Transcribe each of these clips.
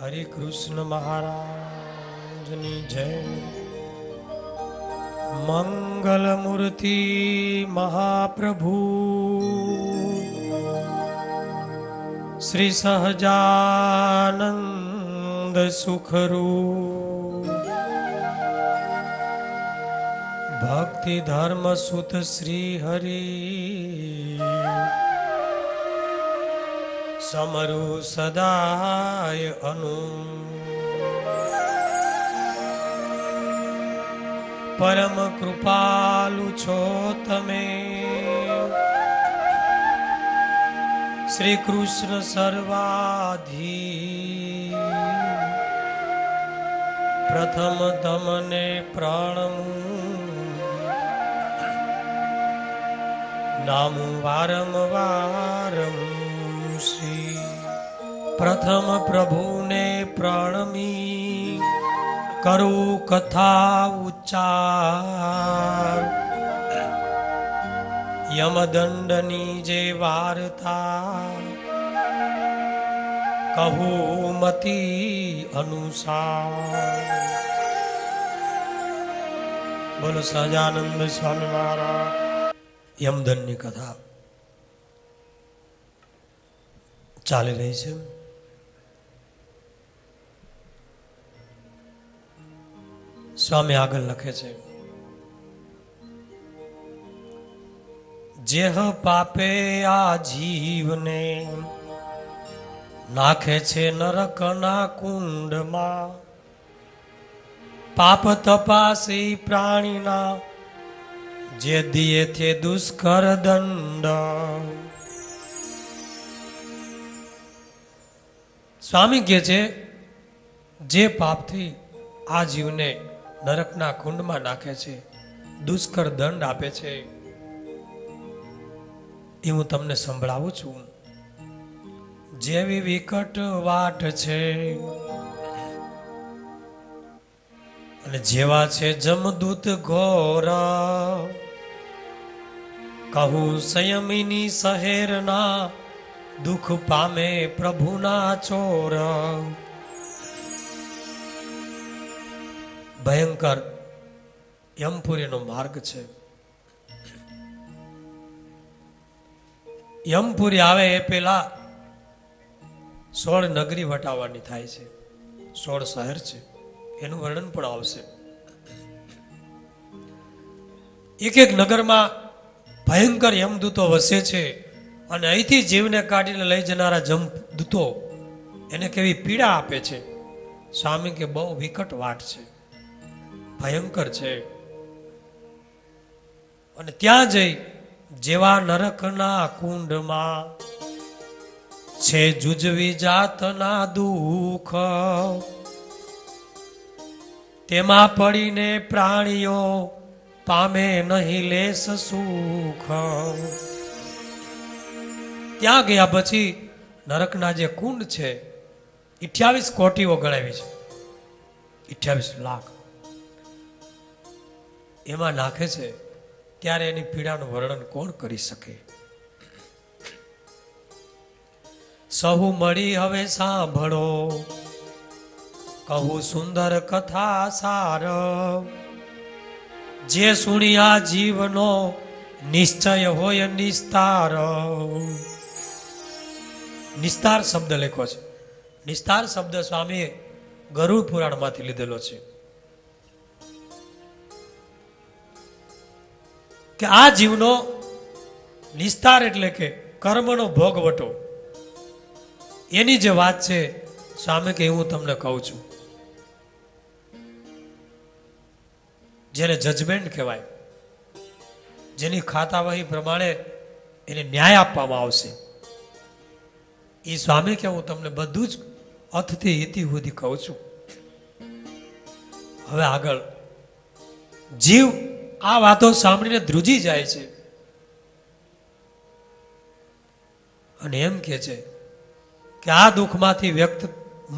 હરે કૃષ્ણ મહારાજની જય. મંગલ મૂર્તિ મહાપ્રભુ શ્રી સહજાનંદ સુખરૂપ ભક્તિ ધર્મ સુત શ્રી હરિ સમરુ સદાય અનુ. પરમ કૃપાલુ છો તમે, શ્રી કૃષ્ણ સર્વાધી. પ્રથમ તમને પ્રણમું, નામું વારંવાર પ્રથમ પ્રભુને પ્રણમી કરું કથા ઉચ્ચાર. યમદંડની જે વાર્તા કહું મતિ અનુસાર. બોલો સહજાનંદ સ્વામી મહારાજ. યમદંડની કથા ચાલી રહી છે. સ્વામી આગળ લખે છે, જેહ પાપે આ જીવને નાખે છે નરકના કુંડમાં. પાપ તપાસી પ્રાણીના જે દિયે છે દુષ્કર દંડ. સ્વામી કહે છે, જે પાપથી આ જીવને નરકના કુંડમાં નાખે છે, દુષ્કર દંડ આપે છે, એ હું તમને સંભળાવું છું. જેવી વિકટ વાટ છે અને જેવા છે જમદૂત ઘોર. કહું સંયમીની શહેરના દુઃખ પામે પ્રભુના ચોર. ભયંકર યમપુરીનો માર્ગ છે. યમપુરી આવે એ પેલા 16 નગરી વટાવવાની થાય છે. 16 શહેર છે, એનું વર્ણન પણ આવશે. એક એક નગરમાં ભયંકર યમદૂતો વસે છે અને અહીંથી જીવને કાઢીને લઈ જનારા જમદૂતો એને કેવી પીડા આપે છે. સ્વામી કે બહુ વિકટ વાટ છે, ભયંકર છે. અને ત્યાં જઈ જેવા નરકના કુંડમાં છે જુજવી જાતના દુઃખ. તેમાં પડીને પ્રાણીઓ પામે નહીં લેસ સુખ. ત્યાં ગયા પછી નરકના જે કુંડ છે 28 કોટીઓ ગણાવી છે, 28 લાખ એમાં નાખે છે. ત્યારે એની પીડાનું વર્ણન કોણ કરી શકે? સહુ મળી હવે સાંભળો, કહું સુંદર કથા સાર. જે સુણ્યા જીવનો નિશ્ચય હોય નિસ્તાર. નિસ્તાર શબ્દ લખ્યો છે. નિસ્તાર શબ્દ સ્વામીએ ગરુડ પુરાણમાંથી લીધેલો છે. કે આ જીવનો નિસ્તાર એટલે કે કર્મનો ભોગવટો, એની જે વાત છે સ્વામી કે હું તમને કહું છું. જેને જજમેન્ટ કહેવાય, જેની ખાતાવહી પ્રમાણે એને ન્યાય આપવામાં આવશે, એ સ્વામી કે હું તમને બધું જ અથથી ઇતિ સુધી કહું છું. હવે આગળ જીવ આ વાતો સાંભળીને ધ્રુજી જાય છે અને એમ કહે છે કે આ દુઃખમાંથી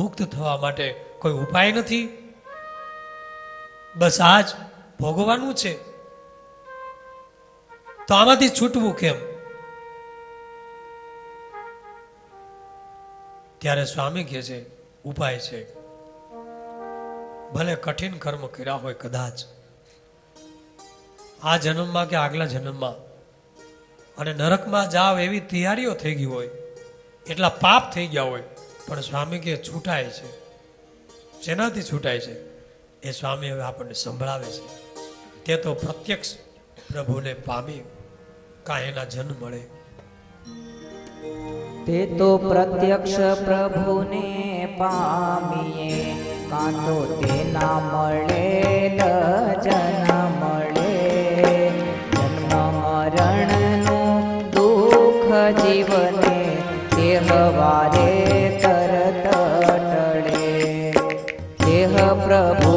મુક્ત થવા માટે કોઈ ઉપાય નથી, બસ આ જ ભોગવવાનું છે. તો આમાંથી છૂટવું કેમ? ત્યારે સ્વામી કહે છે ઉપાય છે. ભલે કઠિન કર્મ કર્યા હોય કદાચ આ જન્મમાં કે આગલા જન્મમાં, અને નરકમાં જાવ એવી તૈયારીઓ થઈ ગઈ હોય, એટલા પાપ થઈ ગયા હોય, પણ સ્વામી કે છૂટાય છે. જેનાથી છૂટાય છે એ સ્વામી હવે આપણને સંભળાવે છે. તે તો પ્રત્યક્ષ પ્રભુને પામી કાંઈ એના જન્મ મળે. તે તો પ્રત્યક્ષ પ્રભુને પામીએ, કાં તો તેના મળેલ જન્મ મળે. જન્મ મરણનું દુઃખ જીવને કહેવારે તરત ટળે. દેહ પ્રભુ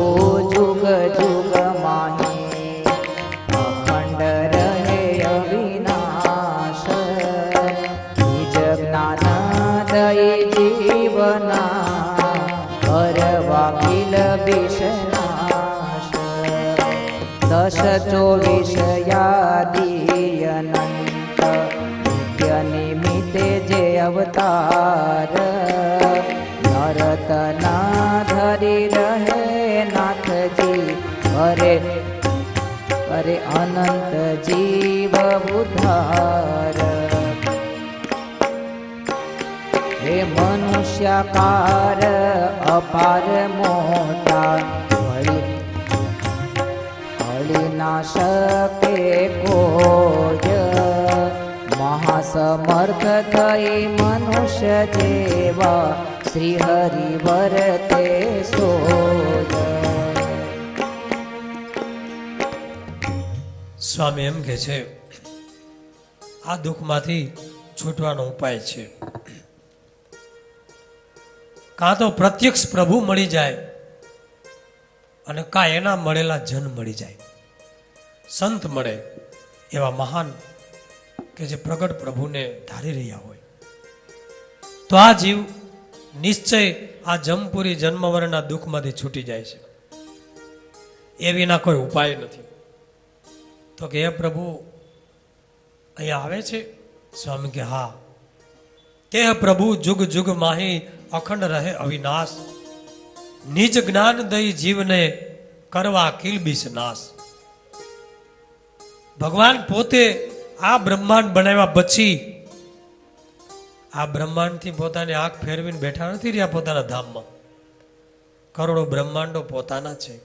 જુગ જુગ માહી, અખંડ રહે અવિનાશ. નિજ જ્ઞાન દઈ જીવના, કરવા કિલ વિષનાશ. 10-24 યાદી અનંત, નિત્ય નિમિત્તે જે અવતાર. નરતના ધરી રહે નાથજી, અરે અરે અનંત જીવ ઉદ્ધાર. હે મનુષ્યાકાર અપાર મોટા, હળી ના શકે કોઈ. મહાસમર્થ થઈ મનુષ્ય જેવા, શ્રી હરિ વર્તે સોય. સ્વામી એમ કે છે આ દુઃખમાંથી છૂટવાનો ઉપાય છે કાં તો પ્રત્યક્ષ પ્રભુ મળી જાય, અને કાં એના મળેલા જન મળી જાય. સંત મળે એવા મહાન કે જે પ્રગટ પ્રભુને ધારી રહ્યા હોય, તો આ જીવ નિશ્ચય આ જમપુરી જન્મવરના દુઃખમાંથી છૂટી જાય છે. એ વિના કોઈ ઉપાય નથી. તો કે હે પ્રભુ અહીંયા આવે છે? સ્વામી કે હા. કે પ્રભુ જુગ જુગ માહી, અખંડ રહે અવિનાશ. નિજ જ્ઞાન દઈ જીવને કરવા કિલબિશ નાશ. ભગવાન પોતે આ બ્રહ્માંડ બનાવ્યા પછી આ બ્રહ્માંડથી પોતાની આંખ ફેરવીને બેઠા નથી રહ્યા પોતાના ધામમાં. કરોડો બ્રહ્માંડો પોતાના છે.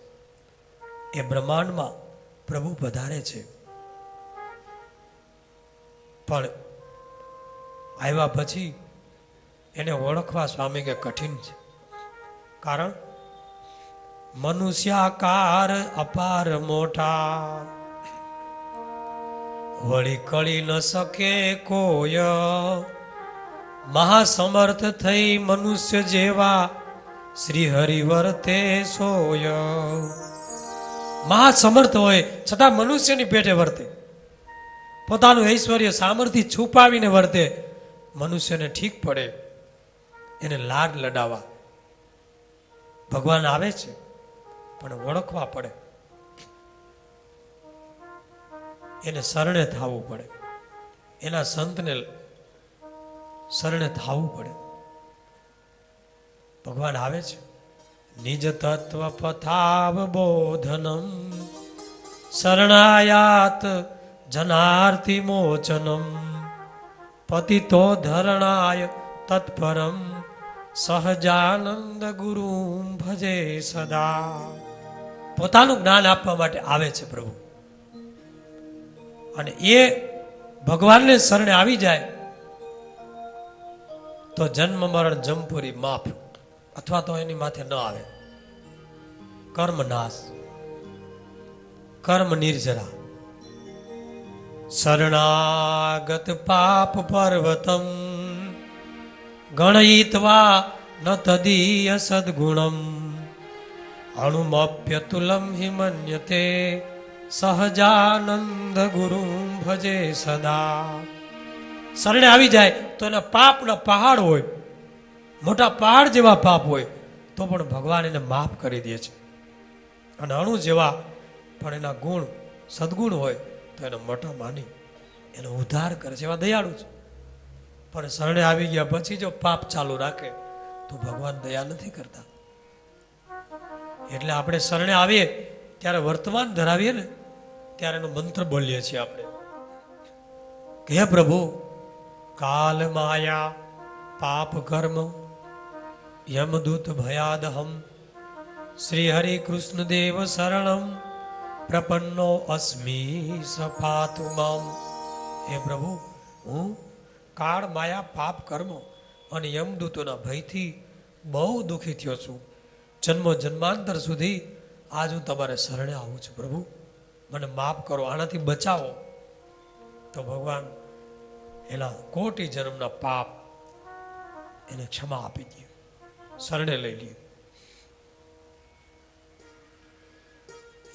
એ બ્રહ્માંડમાં પ્રભુ પધારે છે, પણ આવ્યા પછી એને ઓળખવા સ્વામી કે કઠિન છે. કારણ મનુષ્યાકાર અપાર મોટા, વળી કળી ન શકે કોઈ. મહાસમર્થ થઈ મનુષ્ય જેવા, શ્રી હરિ વર્તે સોય. મહાસમર્થ હોય છતાં મનુષ્યની પેટે વર્તે, પોતાનું ઐશ્વર્ય સામર્થ્ય છુપાવીને વર્તે. મનુષ્યને ઠીક પડે એને લાડ લડાવવા ભગવાન આવે છે, પણ ઓળખવા પડે, એને શરણે થવું પડે, એના સંતને શરણે થવું પડે. ભગવાન આવે છે. નિજ તત્વ પથાવ બોધનમ, શરણાયાત જનાર્થી મોચનમ. પતિતો ધરણાય તત્પરમ, સહજાનંદ ગુરુ ભજે સદા. પોતાનું જ્ઞાન આપવા માટે આવે છે પ્રભુ, અને એ ભગવાનને શરણે આવી જાય તો જન્મ મરણ જમપુરી માફ, અથવા તો એની માથે ન આવે. કર્મ નાશ, કર્મ નિર્જરા. શરણાગત પાપ પર્વતમ, ગણયિત્વા ન તદીય સદગુણમ. અણુમપ્યતુલમ હિમન્યતે, સહજાનંદ ગુરુ ભજે સદા. શરણે આવી જાય તો એના પાપના પહાડ હોય, મોટા પહાડ જેવા પાપ હોય, તો પણ ભગવાન એને માફ કરી દે છે. અને અણુ જેવા પણ એના ગુણ સદગુણ હોય તો એને મોટા માની એનો ઉદ્ધાર કરે છે. એવા દયાળુ છે. પણ શરણે આવી ગયા પછી જો પાપ ચાલુ રાખે તો તો ભગવાન દયા નથી કરતા. એટલે આપણે શરણે આવીએ ત્યારે વર્તમાન ધરાવીએ ને ત્યારે એનો મંત્ર બોલીએ છીએ આપણે કે હે પ્રભુ, કાલ માયા પાપ કર્મ યમદૂત ભયાદહમ શ્રી હરિ કૃષ્ણ દેવ શરણમ પ્રપન્નો અસ્મી સપાતુ મામ. હે પ્રભુ, હું કાળ માયા પાપ કર્મ અને યમદૂતોના ભયથી બહુ દુઃખી થયો છું. જન્મ જન્માંતર સુધી આજ હું તમારે શરણે આવું છું. પ્રભુ, મને માફ કરો, આનાથી બચાવો. તો ભગવાન એના કોટી જન્મના પાપ એને ક્ષમા આપી દે, શરણે લઈ લે.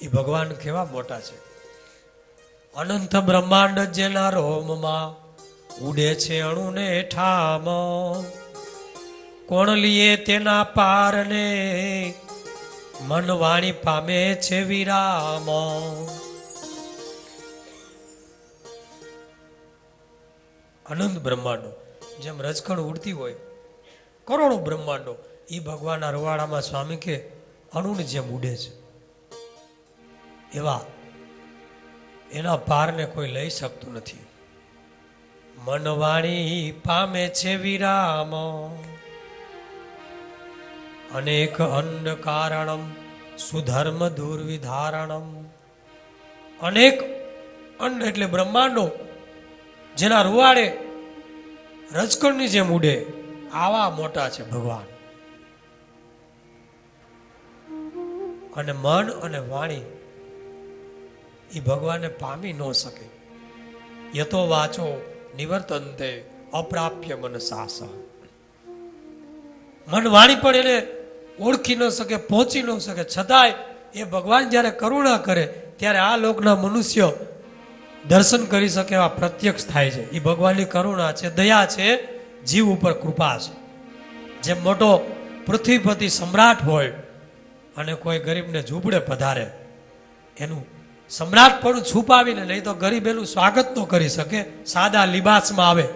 એ ભગવાન કેવા મોટા છે. અનંત બ્રહ્માંડ જેના રોમમાં ઉડે છે અણુને ઠામ, કોણ લીએ તેના પારને મન વાણી પામે છે વિરામ. અનંત બ્રહ્માંડો જેમ રજકણ ઉડતી હોય, કરોડો બ્રહ્માંડો એ ભગવાનના રવાડામાં સ્વામી કે અણુની જેમ ઉડે છે. એવા એના પારને કોઈ લઈ શકતું નથી. મન વાણી પામે છે વિરામ, અનેક અંડ કારણમ સુધર્મ દુર્વિધારણમ. અનેક અંડ એટલે બ્રહ્માંડો જેના રૂવાડે રજકણની જેમ ઉડે, આવા મોટા છે ભગવાન. અને મન અને વાણી એ ભગવાનને પામી ન શકે. યતો વાચો નિવર્તન્તે અપ્રાપ્ય મન સાસ. મન વાણી પણ એને ઓળખી ન શકે, પહોંચી ન શકે. છતાંય એ ભગવાન જ્યારે કરુણા કરે ત્યારે આ લોકના મનુષ્ય દર્શન કરી શકે એવા પ્રત્યક્ષ થાય છે. એ ભગવાનની કરુણા છે, દયા છે, જીવ ઉપર કૃપા છે. જેમ મોટો પૃથ્વીપતિ સમ્રાટ હોય અને કોઈ ગરીબને ઝૂંપડે પધારે, એનું સમ્રાટ પણ છુપાવીને, નહીં તો ગરીબ એનું સ્વાગત ન કરી શકે, સાદા લિબાસમાં આવે.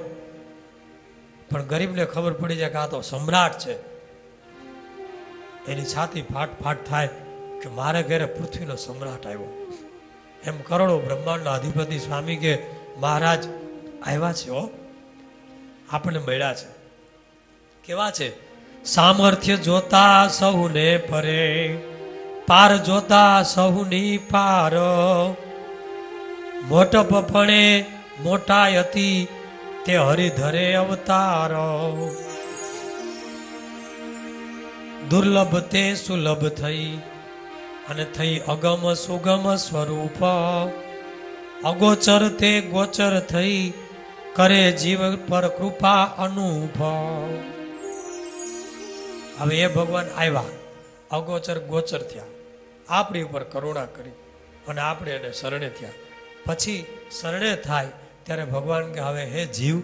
પણ ગરીબને ખબર પડી જાય કે આ તો સમ્રાટ છે, એની છાતી ફાટ ફાટ થાય કે મારે ઘરે પૃથ્વીનો સમ્રાટ આવ્યો. એમ કરોડો બ્રહ્માંડના અધિપતિ સ્વામી કે મહારાજ આવ્યા છે, હો આપણને મળ્યા છે. કેવા છે? સામર્થ્ય જોતા સહુને પરે, પાર જોતા સહુની પાર. મોટપણે મોટાઈ હતી તે હરિધરે અવતાર. દુર્લભ તે સુલભ થઈ અને થઈ અગમ સુગમ સ્વરૂપ. અગોચર તે ગોચર થઈ કરે જીવ પર કૃપા અનુભવ. હવે એ ભગવાન આવ્યા, અગોચર ગોચર થયા, આપણી ઉપર કરુણા કરી અને આપણે એને શરણે થયા. પછી શરણે થાય ત્યારે ભગવાન કે હવે હે જીવ,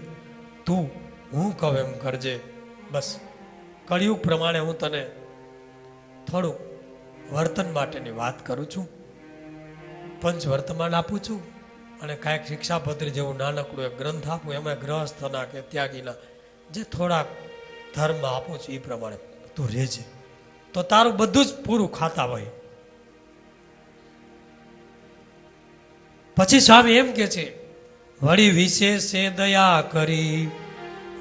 તું હું કહું એમ કરજે. બસ કળિયુગ પ્રમાણે હું તને થોડું વર્તન માટેની વાત કરું છું, પંચ વર્તમાન આપું છું અને કાંઈક શિક્ષાપત્રી જેવું નાનકડું એક ગ્રંથ આપું, એમાં ગ્રહસ્થના કે ત્યાગીના જે થોડાક ધર્મ આપું છું એ પ્રમાણે તું રહેજે, તો તારું બધું જ પૂરું ખાતા હોય. પછી સ્વામી એમ કે છે, વળી વિશેષે દયા કરી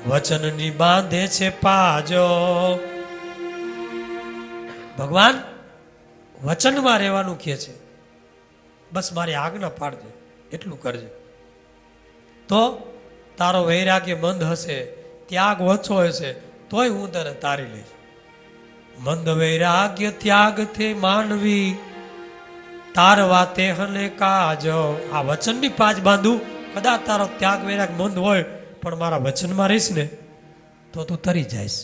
વચનની બાંધે છે પાજો. ભગવાન વચનમાં રહેવાનું કહે છે, બસ મારી આજ્ઞા પાડજે, એટલું કરજે. તો તારો વૈરાગ્ય મંદ હશે, ત્યાગ ઓછો હશે, તોય હું તને તારી લઈશ. મંદ વૈરાગ્ય ત્યાગ તે માનવી તારવા તે હને કાજ. આ વચનની પાજ બાંધું, કદાચ તારો ત્યાગ વૈરાગ મંદ હોય પણ મારા વચનમાં રહીશ ને તો તું તરી જઈશ.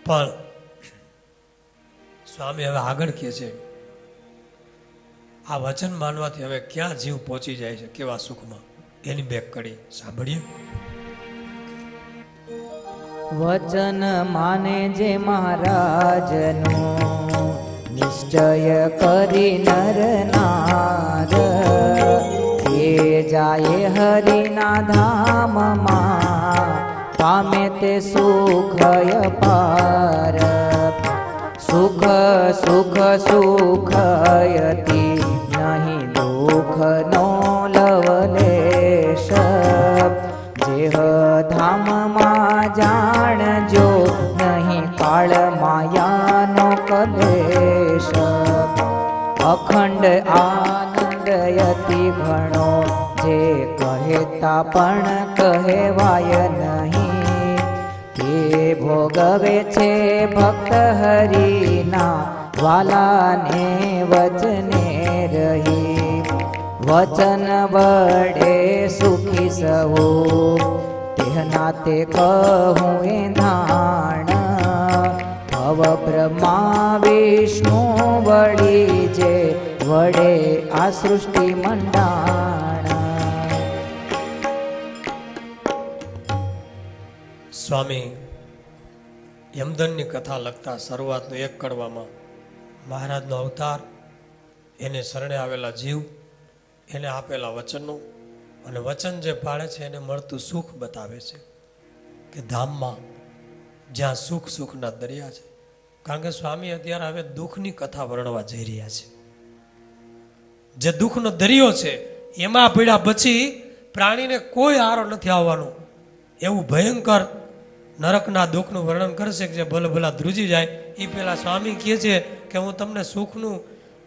પણ સ્વામી હવે આગળ કહે છે, આ વચન માનવાથી હવે ક્યાં જીવ પહોંચી જાય છે, કેવા સુખમાં, એની બે કડી સાંભળીએ. વચન માને જે મહારાજનું નિશ્ચય કરી નર નાર, એ જાય હરિના ધામમાં પામે તે સુખય પાર સુખ સુખ સુખયતી નહીં દુઃખનો લવલેશ જેહ ધામમાં જાણજો નહીં કાળ માયાનો કલેશ અખંડ આનંદ યતિ ઘણો જે કહેતા પણ કહેવાય નહીં તે ભોગવે છે ભક્ત હરિના વાલાને વચને રહી વચન વડે સુખી સહુ તેના તે કહું એ ધાણ ભવ બ્રહ્મા વિષ્ણુ વળી જે વડે આ સૃષ્ટિ મંડાણ. સ્વામી યમધનની કથા લખતા શરૂઆતનો એક કડવામાં મહારાજનો અવતાર, એને શરણે આવેલા જીવ, એને આપેલા વચનો અને વચન જે પાળે છે એને મળતું સુખ બતાવે છે કે ધામમાં જ્યાં સુખ સુખના દરિયા છે. કારણ કે સ્વામી અત્યારે હવે દુઃખની કથા વર્ણવા જઈ રહ્યા છે. જે દુઃખનો દરિયો છે એમાં પીડા પછી પ્રાણીને કોઈ આરો નથી આવવાનો એવું ભયંકર નરકના દુઃખનું વર્ણન કરશે કે જે ભલે ભલા ધ્રુજી જાય. એ પેલા સ્વામી કહે છે કે હું તમને સુખનું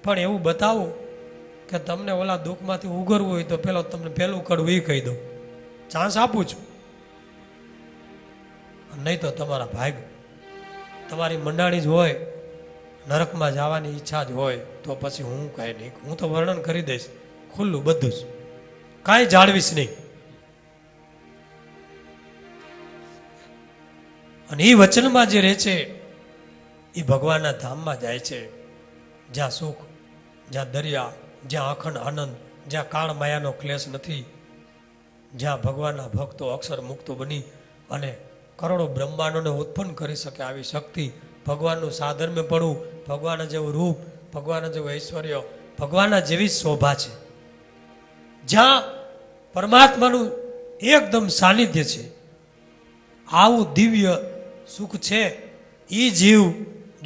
પણ એવું બતાવું કે તમને ઓલા દુઃખમાંથી ઉગરવું હોય તો પેલો તમને પહેલું કડવું એ કહી દઉં, ચાન્સ આપું છું. નહીં તો તમારા ભાગ તમારી મંડાણી જ હોય, નરકમાં જવાની ઈચ્છા જ હોય તો પછી હું કાંઈ નહીં, હું તો વર્ણન કરી દઈશ ખુલ્લું બધું જ, કાંઈ જાળવીશ નહીં. અને એ વચનમાં જે રહે છે એ ભગવાનના ધામમાં જાય છે જ્યાં સુખ, જ્યાં દરિયા, જ્યાં અખંડ આનંદ, જ્યાં કાળ માયાનો ક્લેશ નથી, જ્યાં ભગવાનના ભક્તો અક્ષર મુક્તો બની અને કરોડો બ્રહ્માંડોને ઉત્પન્ન કરી શકે આવી શક્તિ, ભગવાનનું સાધર્મ્ય પડવું, ભગવાનના જેવું રૂપ, ભગવાનના જેવું ઐશ્વર્ય, ભગવાનના જેવી શોભા છે, જ્યાં પરમાત્માનું એકદમ સાનિધ્ય છે. આવું દિવ્ય સુખ છે. એ જીવ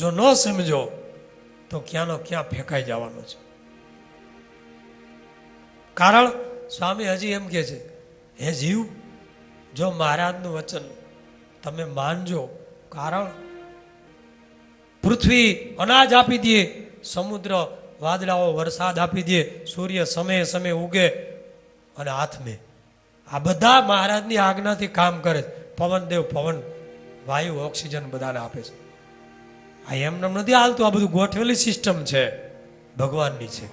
જો ન સમજો તો ક્યાંનો ક્યાં ફેંકાઈ જવાનો છે. કારણ સ્વામી હજી એમ કહે છે, હે જીવ, જો મહારાજનું વચન તમે માનજો, કારણ પૃથ્વી અનાજ આપી દે, સમુદ્ર વાદળાઓ વરસાદ આપી દે, સૂર્ય સમયે સમયે ઉગે અને હાથમે આ બધા મહારાજની આજ્ઞાથી કામ કરે. પવન દેવ પવન, વાયુ, ઓક્સિજન બધાને આપે છે. આ એમને નથી હાલતું, આ બધું ગોઠવેલી સિસ્ટમ છે, ભગવાનની છે.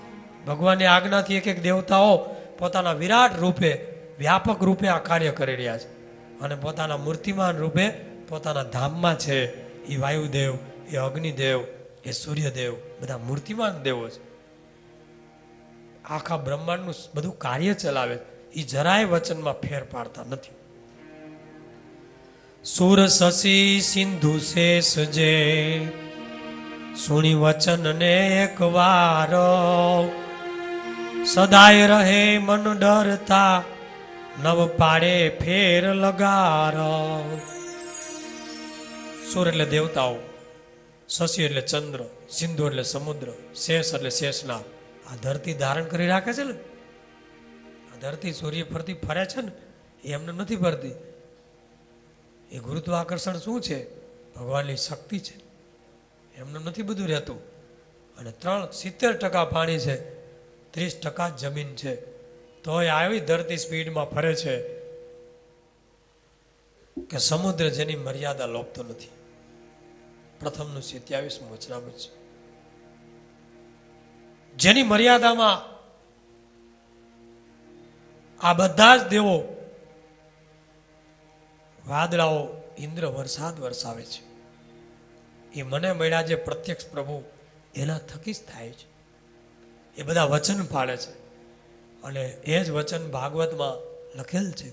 ભગવાનની આજ્ઞાથી એક એક દેવતાઓ પોતાના વિરાટ રૂપે, વ્યાપક રૂપે આ કાર્ય કરી રહ્યા છે અને પોતાના મૂર્તિમાન રૂપે પોતાના ધામમાં છે. એ વાયુદેવ, એ અગ્નિદેવ, એ સૂર્યદેવ બધા મૂર્તિમાન દેવો છે. આખા બ્રહ્માંડનું બધું કાર્ય ચલાવે, એ જરાય વચનમાં ફેર પાડતા નથી. સુર શશી સિંધુ શેષ જે સુણી વચન ને એક વાર સદાય રહે મન ડરતા નવ પાડે ફેર લગાર. સુર એટલે દેવતાઓ, શશી એટલે ચંદ્ર, સિંધુ એટલે સમુદ્ર, શેષ એટલે શેષનાગ. આ ધરતી ધારણ કરી રાખે છે ને, આ ધરતી સૂર્ય ફરતી ફરે છે ને, એ એમને નથી ફરતી. એ ગુરુત્વાકર્ષણ શું છે? ભગવાનની શક્તિ છે, એમને નથી બધું રહેતું. અને 70% પાણી છે, 30% જમીન છે, તો એ આવી ધરતી સ્પીડમાં ફરે છે કે સમુદ્ર જેની મર્યાદા લોપતો નથી. પ્રથમનું 27મું વચનામૃત છે, જેની મર્યાદામાં આ બધા જ દેવો, વાદળાઓ, ઇન્દ્ર વરસાદ વરસાવે છે. એ મને મળ્યા જે પ્રત્યક્ષ પ્રભુ એના થકી જ થાય છે. એ બધા વચન પાડે છે અને એ જ વચન ભાગવતમાં લખેલ છે.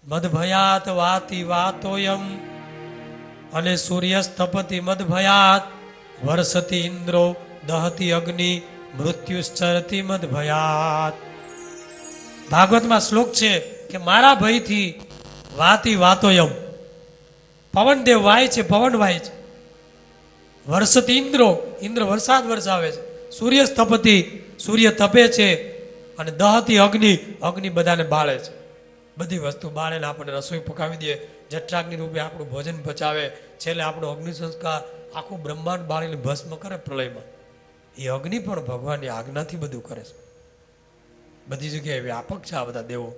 મદભયાત વાતી વાતોયમ અને સૂર્યસ્તપતિ મદભયાત વર્ષતી ઇન્દ્રો દહતી અગ્નિ મૃત્યુશ્ચરતી મદભયાત. ભાગવતમાં શ્લોક છે કે મારા ભયથી વાતી વાતોયમ, પવન દેવ વાય છે, પવન વાય છે. વર્ષત ઇન્દ્રો, ઇન્દ્ર વરસાદ વરસાવે છે. સૂર્ય તપતિ, સૂર્ય તપે છે. અને દહતી અગ્નિ, અગ્નિ બધાને બાળે છે. બધી વસ્તુ બાળે ને આપણને રસોઈ પકાવી દે, જઠરાગ્નિ રૂપે આપણું ભોજન પચાવે, છેલ્લે આપણો અગ્નિ સંસ્કાર આખું બ્રહ્માંડ બાળીને ભસ્મ કરે પ્રલયમાં. એ અગ્નિ પણ ભગવાનની આજ્ઞાથી બધું કરે છે. બધી જગ્યાએ વ્યાપક છે આ બધા દેવો.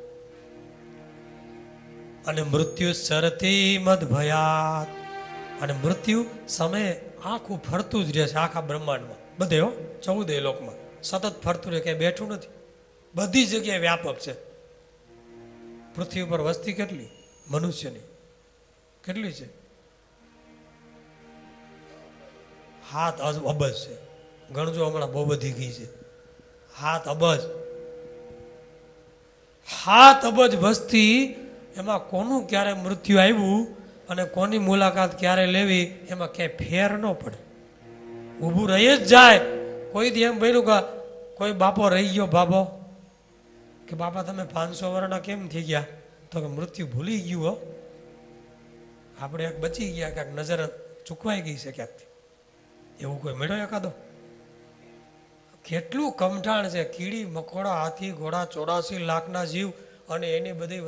અને મૃત્યુ સરતી મદ ભયાત, અને મૃત્યુ સમયે આખું ફરતું જ રહે છે આખા બ્રહ્માંડમાં, બધે 14 લોકમાં સતત ફરતું રહે, ક્યાંય બેઠું નથી, બધી જગ્યાએ વ્યાપક છે. પૃથ્વી ઉપર વસ્તી કેટલી મનુષ્યની કેટલી છે? 7 અબજ છે. ગણજો, હમણાં બહુ બધી ગઈ છે. 7 અબજ, 7 અબજ વસ્તી. એમાં કોનું ક્યારે મૃત્યુ આવ્યું અને કોની મુલાકાત ક્યારે લેવી એમાં ક્યાંય ફેર ન પડે, ઊભું રહી જ જાય. કોઈ દી એમ બન્યું કે કોઈ બાપો રહી ગયો, બાપો કે બાપા તમે 500 વર્ષના કેમ થઈ ગયા? તો કે મૃત્યુ ભૂલી ગયું હો, આપણે એક બચી ગયા, ક્યાંક નજર ચૂકવાઈ ગઈ છે ક્યાંકથી. એવું કોઈ મેળવ્યો એકાદો? કેટલું કમઠાણ છે. કીડી મકોડા હાથી ઘોડા 84 લાખના જીવ અને એની બધી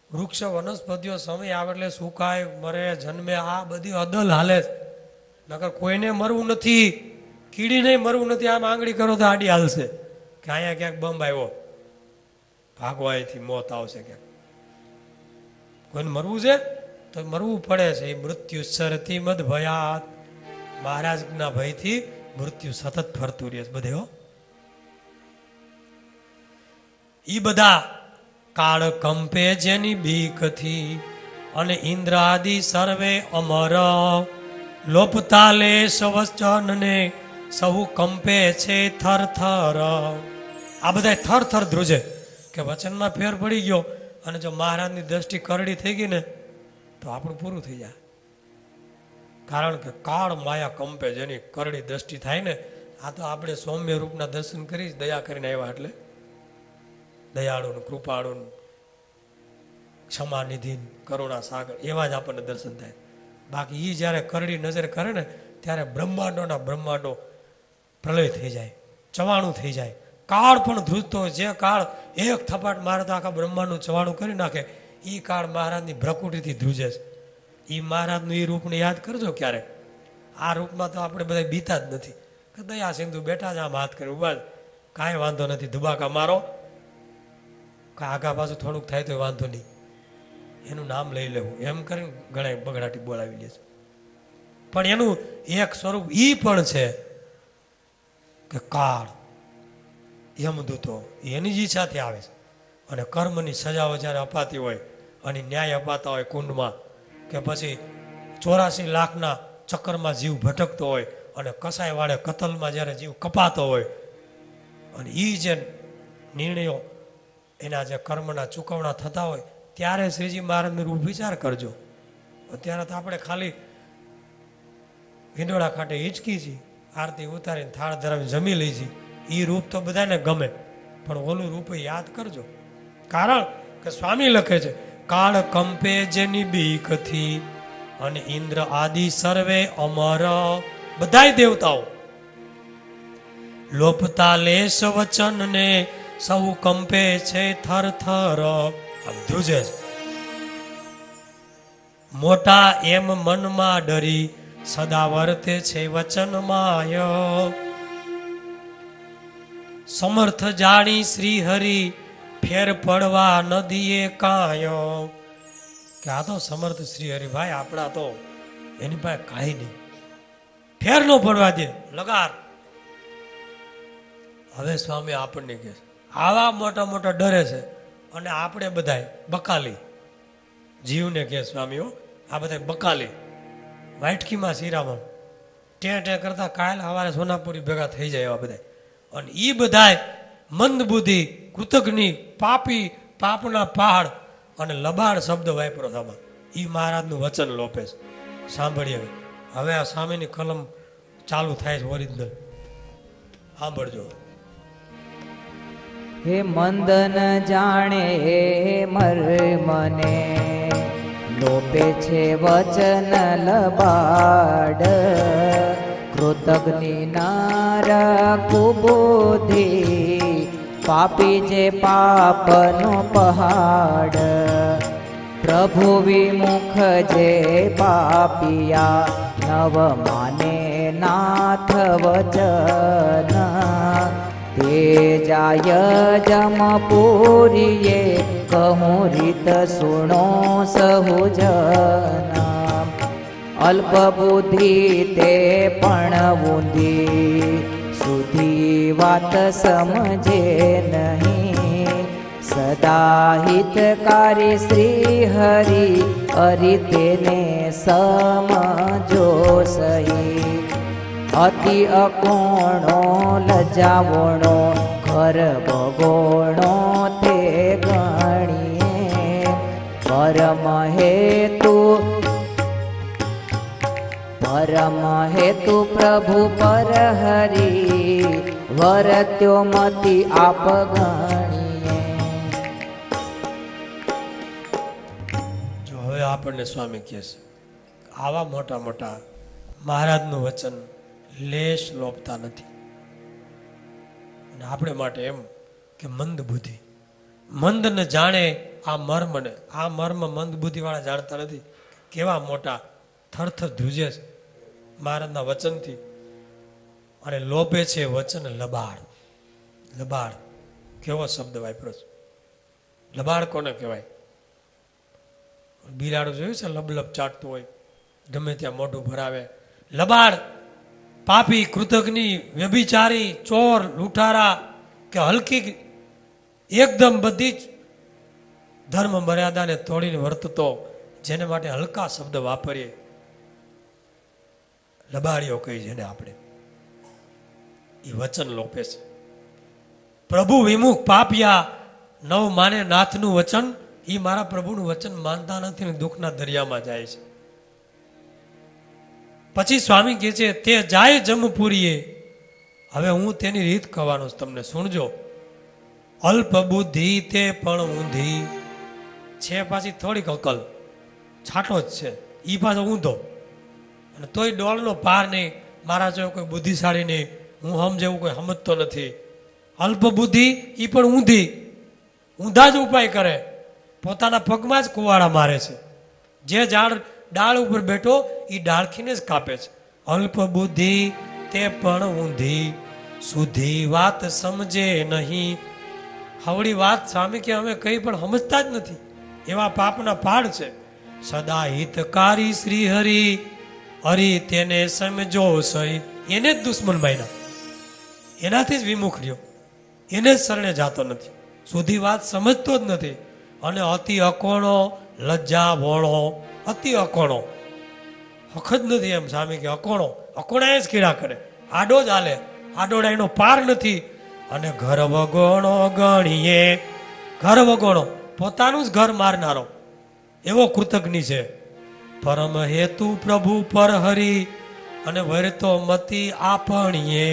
વૃક્ષ વનસ્પતિઓ સમય આવે એટલે સુકાય, મરે, જન્મે, આ બધી અદલ હાલે છે. નકર કોઈને મરવું નથી, કીડીને મરવું નથી. આમ આંગળી કરો તો આડી હાલશે કે અહીંયા ક્યાંક બંબ આવ્યો, ભાગવાથી મોત આવશે ક્યાંક. કોઈને મરવું છે તો મરવું પડે છે. એ મૃત્યુ સરતી મદ ભયાત, મહારાજના ભયથી મૃત્યુ સતત ફરતું રહે છે બધે. ઈ બધા કાળ કંપે જેની બીકથી, અને ઇન્દ્ર આદિ સર્વે અમર, લોપતાલે સવચનને સહુ કંપે છે થર થર. આ બધા થર થર ધ્રુજે કે વચનમાં ફેર પડી ગયો અને જો મહારાજની દ્રષ્ટિ કરડી થઈ ગઈ ને તો આપણું પૂરું થઈ જાય. કારણ કે કાળ માયા કંપે જેની કરડી દ્રષ્ટિ થાય ને, આ તો આપણે સૌમ્ય રૂપના દર્શન કરી દયા કરીને આવ્યા એટલે દયાળુ, કૃપાળુ, ક્ષમાનિધિ, કરુણા સાગર એવા જ આપણને દર્શન થાય. બાકી એ જ્યારે કરડી નજર કરે ને ત્યારે બ્રહ્માંડોના બ્રહ્માંડો પ્રલય થઈ જાય, ચવાણું થઈ જાય. કાળ પણ ધ્રુજતો હોય. જે કાળ એક થપાટ મારે તો આખા બ્રહ્માંડનું ચવાણું કરી નાખે, એ કાળ મહારાજની ભ્રકુટીથી ધ્રુજે છે. એ મહારાજનું એ રૂપને યાદ કરજો ક્યારે. આ રૂપમાં તો આપણે બધા બીતા જ નથી. દયા સિંધુ બેઠા જ આમ હાથ કરી ઉભા જ, કાંઈ વાંધો નથી, ધુબાકા મારો, આગા પાછું થોડુંક થાય તો વાંધો નહીં, એનું નામ લઈ લેવું, એમ કરીને ઘણા બગડાટી બોલાવી લે છે. પણ એનું એક સ્વરૂપ ઈ પણ છે કે કાળ યમદૂતો એની જ ઈચ્છાથી આવે છે. અને કર્મની સજાઓ જ્યારે અપાતી હોય અને ન્યાય અપાતા હોય કુંડમાં, કે પછી 84 લાખના ચક્કરમાં જીવ ભટકતો હોય અને કસાય વાળે કતલમાં જ્યારે જીવ કપાતો હોય, અને એ જે નિર્ણયો એના જે કર્મના ચૂકવણા થતા હોય ત્યારે શ્રીજી મહારાજનો રૂપ વિચાર કરજો. અત્યારે તો આપણે ખાલી હિંડોળા ખાટે હિંચકી છીએ, આરતી ઉતારીને થાળ ધરાવીને જમી લઈ છીએ. એ રૂપ તો બધાને ગમે, પણ ઓલું રૂપ યાદ કરજો. કારણ કે સ્વામી લખે છે કાળ કંપે જેની બીકથી, અને ઇન્દ્ર આદિ સર્વે અમર, બધાય દેવતાઓ લોપતા લેશ વચન ને સૌ કંપે છે થર થર, આમ ધ્રુજે છે. મોટા એમ મનમાં ડરી સદા વર્તે છે વચન માય, સમર્થ જાણી શ્રી હરિ ફેર પડવા નદીએ કાય. કે આ તો સમર્થ શ્રી હરિ ભાઈ આપણા તો એની પાસે કાંઈ નહીં, ફેર ન પડવા દે લગાર. હવે સ્વામી આપણને કહે છે આવા મોટા મોટા ડરે છે અને આપણે બધા બકાલી જીવને કહે સ્વામીઓ, આ બધા બકાલી વાટકીમાં શિરામણ ટે કરતા કાયલ સવારે સોનાપુરી ભેગા થઈ જાય એવા બધા. અને એ બધાય મંદ બુદ્ધિ, કૃતજ્ઞ, પાપી, પાપના પહાડ અને લબાડ શબ્દ વાપરો આમાં. એ મહારાજનું વચન લોપે છે. સાંભળીએ હવે આ સ્વામીની કલમ ચાલુ થાય છે ઓરિજિનલ, સાંભળજો. હે મંદન જાણે મર મને લોપે છે વચન લબાડ, કૃતજ્ઞ નારા કુબુદ્ધિ, પાપી જે પાપનો પહાડ. પ્રભુ વિમુખ જે પાપિયા, નવ માને નાથ વચન. તે જાય જમપુરીએ, કહું રીત સુણો સહુજન. અલ્પ બુદ્ધિ તે પણ ઊંધી, સુધી વાત સમજે નહીં. સદા હિતકારી શ્રી હરિ, હરિ તેને સમજો સહી. અતિ અકોણો લજાવણો, ઘર ભગોણો તે ગણીએ. પરમ હેતુ પ્રભુ પર હરિ, વરત્યો મતિ આપ ગણીએ. જો હવે આપણને સ્વામી કહે છે, આવા મોટા મોટા મહારાજનું વચન લેશ લોપતા નથી. અને આપણે માટે એમ કે મંદ બુદ્ધિ, મંદ ને જાણે આ મર્મને, આ મર્મ મંદ બુદ્ધિ વાળા જાણતા નથી. કેવા મોટા થરથર ધ્રુજે છે મહારાજના વચનથી. અને લોભે છે વચન લબાડ. લબાડ કેવો શબ્દ વાપરો છે. લબાડ કોને કહેવાય? બિલાડું જોયું છે લબલબ ચાટતું હોય, ગમે ત્યાં મોઢું ભરાવે. લબાડ પાપી, કૃતજ્ઞ, વ્યભિચારી, ચોર, લૂંટારા કે હલકી એકદમ બધી જ ધર્મ મર્યાદાને તોડીને વર્તતો, જેને માટે હલકા શબ્દ વાપરીએ લબાડીઓ કહી જેને આપણે, એ વચન લોપે છે. પ્રભુ વિમુખ પાપિયા, નવ માને નાથનું વચન, એ મારા પ્રભુનું વચન માનતા નથી ને દુઃખના દરિયામાં જાય છે. પછી સ્વામી કહે છે, તે જાય જમપુરીએ. હવે હું તેની રીત કહેવાનો તમને સુણજો. અલ્પ બુદ્ધિ તે પણ ઊંધી છે, પાછી થોડીક અકલ, છાંટો જ છે, એ પાછો ઊંધો. અને તોય ડોલનો પાર નહીં. મારા જેવો કોઈ બુદ્ધિશાળી નહીં, હું સમજેવું કોઈ સમજતો નથી. અલ્પ બુદ્ધિ એ પણ ઊંધી, ઊંધા જ ઉપાય કરે, પોતાના પગમાં જ કુવાડા મારે છે. જે ડાળ ઉપર બેઠો એ ડાળખીને જ કાપે છે. અલ્પ બુદ્ધિ તે પણ ઊંધી, સુધી વાત સમજે નહીં. હવળી વાત સ્વામી કે અમે કંઈ પણ સમજતા જ નથી, એવા પાપના પાડ છે. સદા હિતકારી શ્રી હરિ, હરિ તેને સમજો સહી. એને જ દુશ્મન માન્યા, એનાથી જ વિમુખ રહ્યો, એને જ શરણે જાતો નથી, સુધી વાત સમજતો જ નથી. અને અતિ અકોણો લજ્જા વોણો, અતિ અકોણો હક જ નથી. એમ સ્વામી કે અકોણો, અકોણા જ કીડા કરે, આડો જ હાલે, આડોડા એનો પાર નથી. અને ઘર વગોણો ગણીએ, ઘર વગોણો પોતાનું જ ઘર મારનારો એવો કૃતજ્ઞ છે. પરમ હેતુ પ્રભુ પર હરિ, અને વર્તો મતિ આપણીએ.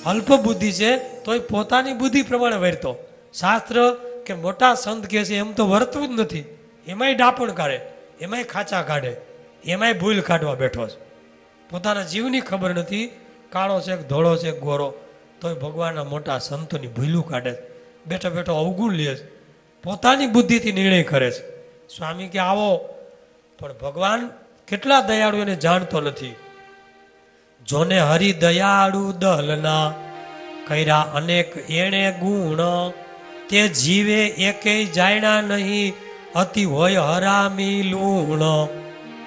અલ્પ બુદ્ધિ છે તોય પોતાની બુદ્ધિ પ્રમાણે વર્તો. શાસ્ત્ર કે મોટા સંત કહે છે એમ તો વર્તવું જ નથી, એમાંય ડાપણ કાઢે, એમાંય ખાચા કાઢે, એમાંય ભૂલ કાઢવા બેઠો છે. પોતાના જીવની ખબર નથી, કાળો છે કે ધોળો છે કે ગોરો, તોય ભગવાનના મોટા સંતોની ભૂલું કાઢે છે. બેઠો બેઠો અવગુણ લે છે, પોતાની બુદ્ધિથી નિર્ણય કરે છે. સ્વામી કે આવો, પણ ભગવાન કેટલા દયાળુ એને જાણતો નથી. જોને હરિ દયાળુ દલના, કર્યા અનેક એણે ગુણ, તે જીવે એકેય જાણ્યા નહીં, અતિ હોય હરામી લૂણ.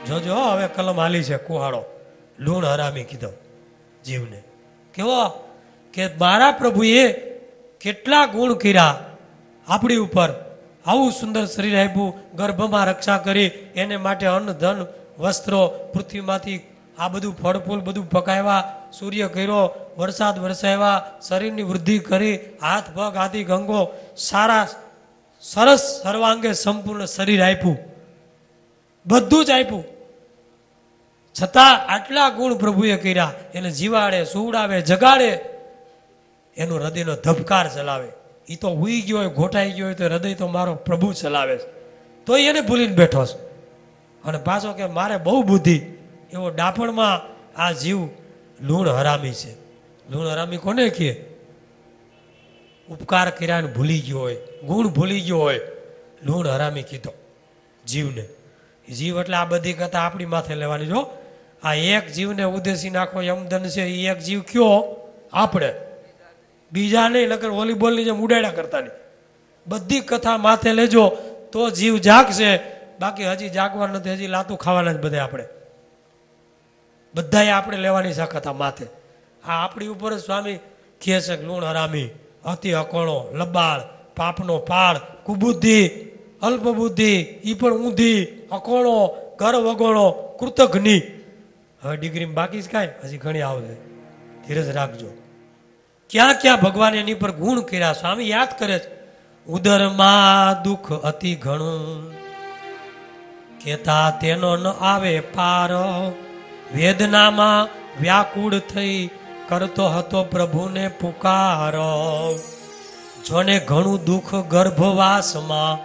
જોજો હવે કલમ હાલી છે કુહાડો, લૂણ હરામી કીધો જીવને. કેવો કે મારા પ્રભુએ કેટલા ગુણ કર્યા આપણી ઉપર, આવું સુંદર શરીર આપ્યું, ગર્ભમાં રક્ષા કરી, એને માટે અન્ન ધન વસ્ત્રો પૃથ્વીમાંથી આ બધું ફળ ફૂલ બધું પકાવ્યા, સૂર્ય કર્યો, વરસાદ વરસાવ્યા, શરીરની વૃદ્ધિ કરી, હાથ પગ આદિ ગંગો સારા સરસ સર્વાંગે સંપૂર્ણ શરીર આપ્યું, બધું જ આપ્યું. છતાં આટલા ગુણ પ્રભુએ કર્યા, એને જીવાડે, સુવડાવે, જગાડે, એનો હૃદયનો ધબકાર ચલાવે. એ તો હુઈ ગયો હોય, ઘોટાઈ ગયો હોય તો હૃદય તો મારો પ્રભુ ચલાવે છે. તો તોય એને ભૂલીને બેઠો છે. અને પાછો કે મારે બહુ બુદ્ધિ, એવો ડાપણમાં આ જીવ લૂણ હરામી છે. લૂણ હરામી કોને કહે? ઉપકાર કર્યાને ભૂલી ગયો હોય, ગુણ ભૂલી ગયો હોય, લૂણ હરામી કીધો જીવને. જીવ એટલે આ બધી કથા આપણી માથે લેવાની. જો આ એક જીવને ઉદ્દેશી નાખો યમદન છે, એ એક જીવ કયો? આપણે, બીજા નહીં. નકર વોલીબોલની જેમ ઉડાડ્યા કરતા નહીં. બધી કથા માથે લેજો તો જીવ જાગશે, બાકી હજી જાગવાનું નથી, હજી લાતું ખાવાના જ બધે. આપણે બધાએ આપણે લેવાની છે કથા માથે. આ આપણી ઉપર જ સ્વામી કહે છે કે લૂણ હરામી, અતિ અકોણો, લબાળ, પાપનો પાળ, કુબુદ્ધિ, અલ્પબુદ્ધિ, ઈ પણ ઊંધી, અકોણો, ઘર વગોણો, કૃતઘ્નિ. હવે ડિગ્રી બાકી જ કાંઈ, હજી ઘણી આવશે, ધીરજ રાખજો. ક્યાં ક્યાં ભગવાન એની પર ગુણ કર્યા સ્વામી યાદ કરે છે. ઉદરમાં દુઃખ અતિ ઘણું, કેતા તેનો ન આવે પાર, વેદનામાં વ્યાકુળ થઈ કરતો હતો પ્રભુને પુકાર. જોને ઘણું દુઃખ ગર્ભવાસમાં,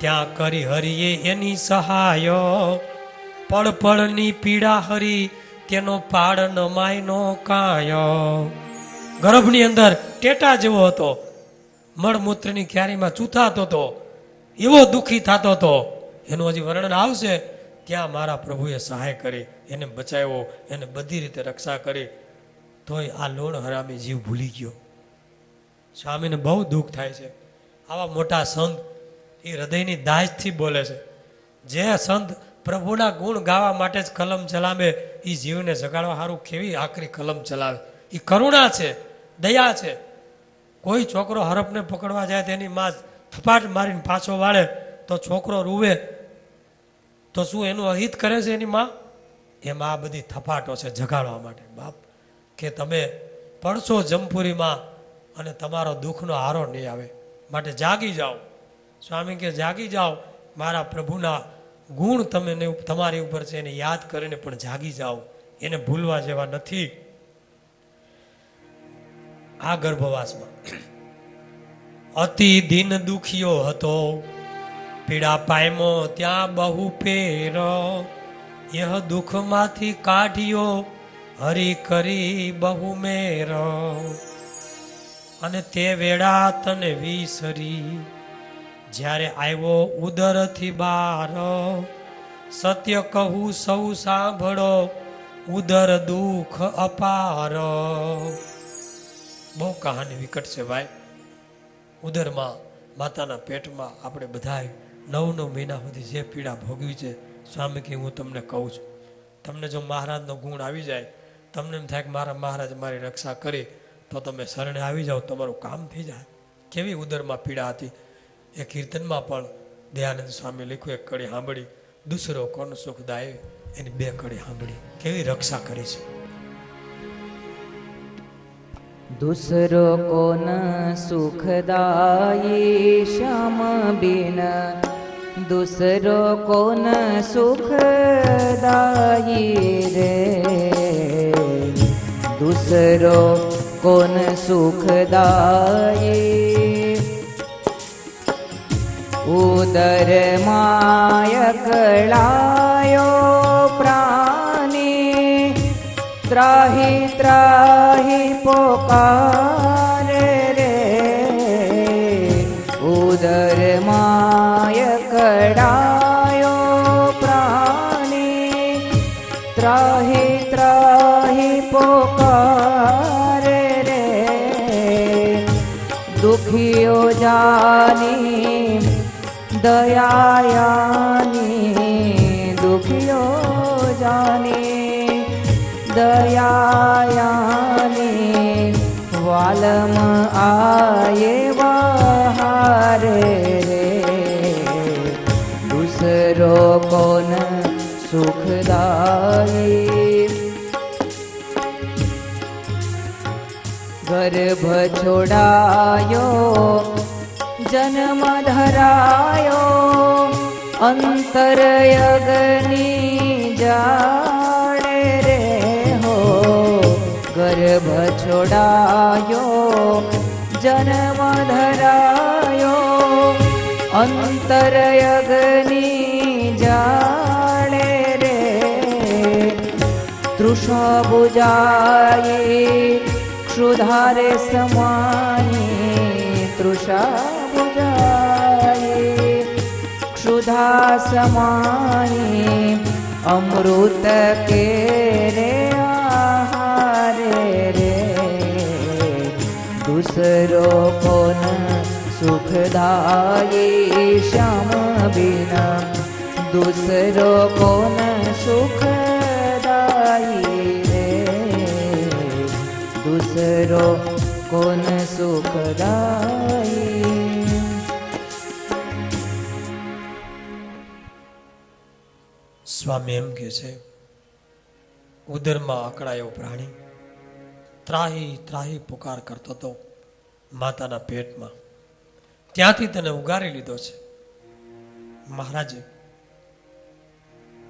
ત્યાં કરી હરિએ એની સહાય, પળ પળની પીડા હરી તેનો પાડ ન માયનો કાય. ગર્ભની અંદર ટેટા જેવો હતો, મળમૂત્રની ક્યારીમાં ચૂથાતો હતો, એવો દુઃખી થતો હતો. એનું હજી વર્ણન આવશે. ત્યાં મારા પ્રભુએ સહાય કરી, એને બચાવ્યો, એને બધી રીતે રક્ષા કરી. તોય આ લોણ હરામી જીવ ભૂલી ગયો. સ્વામીને બહુ દુઃખ થાય છે. આવા મોટા સંત એ હૃદયની દાજથી બોલે છે. જે સંત પ્રભુના ગુણ ગાવા માટે જ કલમ ચલાવે, એ જીવને જગાડવા સારું કેવી આકરી કલમ ચલાવે. એ કરુણા છે, દયા છે. કોઈ છોકરો હરફને પકડવા જાય તેની માં થપાટ મારીને પાછો વાળે તો છોકરો રૂવે તો શું એનું અહિત કરે છે એની માં? એમાં આ બધી થપાટો છે જગાડવા માટે. બાપ કે તમે પડશો જમપુરીમાં અને તમારો દુઃખનો હારો નહીં આવે, માટે જાગી જાઓ. સ્વામી કે જાગી જાઓ, મારા પ્રભુના ગુણ તમે તમારી ઉપર છે એને યાદ કરીને પણ જાગી જાઓ, એને ભૂલવા જેવા નથી. આ ગર્ભવાસમાં અતિ દિન દુખિયો હતો, પીડા પાયમો ત્યાં બહુ પેર, યહ દુઃખમાંથી કાઢ્યો હરી કરી બહુ મેર. અને તે વેળા તને વિસરી જ્યારે આવ્યો ઉદરથી બાર, સત્ય કહું સૌ સાંભળો ઉદર દુઃખ અપાર. બહુ કહાની વિકટ છે ભાઈ. ઉદરમાં માતાના પેટમાં આપણે બધાએ 9 મહિના સુધી જે પીડા ભોગવી છે, સ્વામી કે હું તમને કહું છું. તમને જો મહારાજનો ગુણ આવી જાય, તમને એમ થાય કે મારા મહારાજ મારી રક્ષા કરી, તો તમે શરણે આવી જાઓ, તમારું કામ થઈ જાય. કેવી ઉદરમાં પીડા હતી એ કીર્તનમાં પણ દયાનંદ સ્વામી લખ્યું. એક કડી સાંભળી, દૂસરો કોણ સુખદાય, એની 2 કડી સાંભળી. કેવી રક્ષા કરી છે. दूसरो कोन सुखदायी श्याम बिन, दूसरो कोन सुखदायी रे, दूसरो कोन सुखदायी. उदर माय कळायो प्राणी, त्राही त्राही पोकारे रे, उदर माय कडायो प्राणी, त्राही त्राही पोकारे रे. दुखियो जानी दयायानी, दुखियो जानी दयायानी, वालम आये वहारे रे. दूसरो कोन सुखदायी, गर्भ छोड़ायो जन्म धरायो, अंतरयग्नि जाड़े रे हो. गर्भ छोड़ायो जन्म धरायो, अंतरयग्नि તૃષા બુજાય ક્ષુધારે સમાય તૃષા બુજાય ક્ષુધા સમાય અમૃત કે રે આહારે રે दूसरो कौन सुखदायी श्याम बिना दूसरो कौन सुखदायी रे दूसरो कौन सुखदायी। સ્વામી એમ કહે છે, ઉદરમાં અકળાયો પ્રાણી ત્રાહી ત્રાહી પુકાર કરતો હતો માતાના પેટમાં, ત્યાંથી તેને ઉગારી લીધો છે. મહારાજે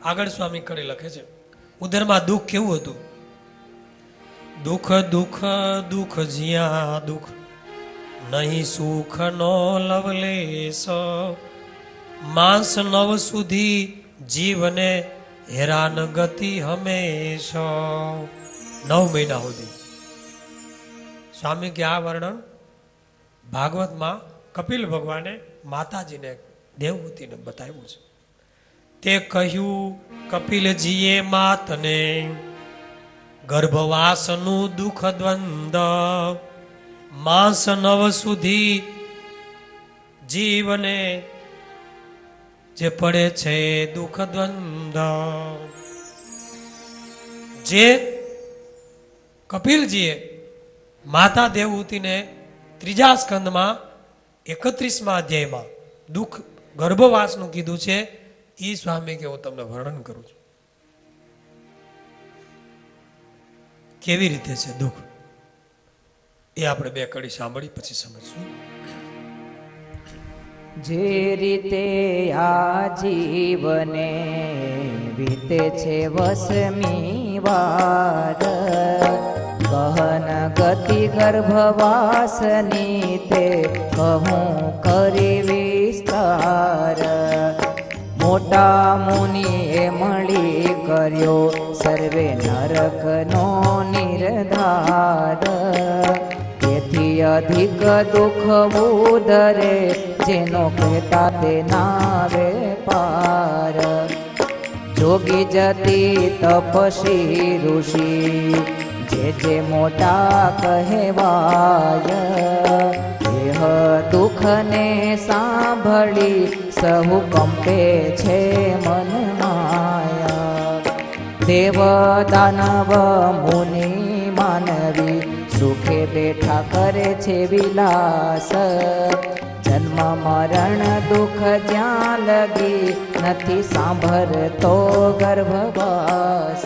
આગળ સ્વામી કડી લખે છે, ઉદરમાં દુઃખ કેવું હતું? દુઃખ દુઃખ દુઃખ જ્યાં દુઃખ નહીં સુખ નો લવલેશ માંસ નવ સુધી જીવને હેરાન ગતિ હંમેશા. 9 મહિના સુધી. સ્વામી કે આ વર્ણન ભાગવતમાં કપિલ ભગવાને માતાજીને દેવહૂતિને બતાવ્યું છે. તે કહ્યું કપિલજીએ માતને ગર્ભવાસનું દુઃખ દ્વંદ માંસ નવ સુધી જીવને જે પડે છે દુઃખ દ્વંદ. જે કપિલજીએ માતા દેવહૂતિને 3જા સ્કંદમાં 31મા અધ્યાયમાં દુઃખ ગર્ભવાસનું કીધું છે, એ સ્વામી કે હું તમને વર્ણન કરું છું. કેવી રીતે છે દુઃખ એ આપણે 2 કડી સાંભળી પછી સમજશું. જે રીતે આ જીવને વીતે છે વસમી વાર ગહન ગતિ ગર્ભવાસની તે કહું કરી વિસ્તાર. મોટા મુનિએ મળી કર્યો સર્વે નરકનો નિર્ધાર. તેથી અધિક દુઃખ ઉદરે જેનો કહેતા તે નાવે પાર. જોગી જતી તપસી ઋષિ જે મોટા કહેવાય. દેહ દુઃખને સાંભળી સહુ કંપે છે મન માયા. દેવ દાનવ મુનિ માનવી સુખે બેઠા કરે છે વિલાસ. જન્મ મરણ દુઃખ જ્યાં લગી નથી સાંભળતો ગર્ભવાસ.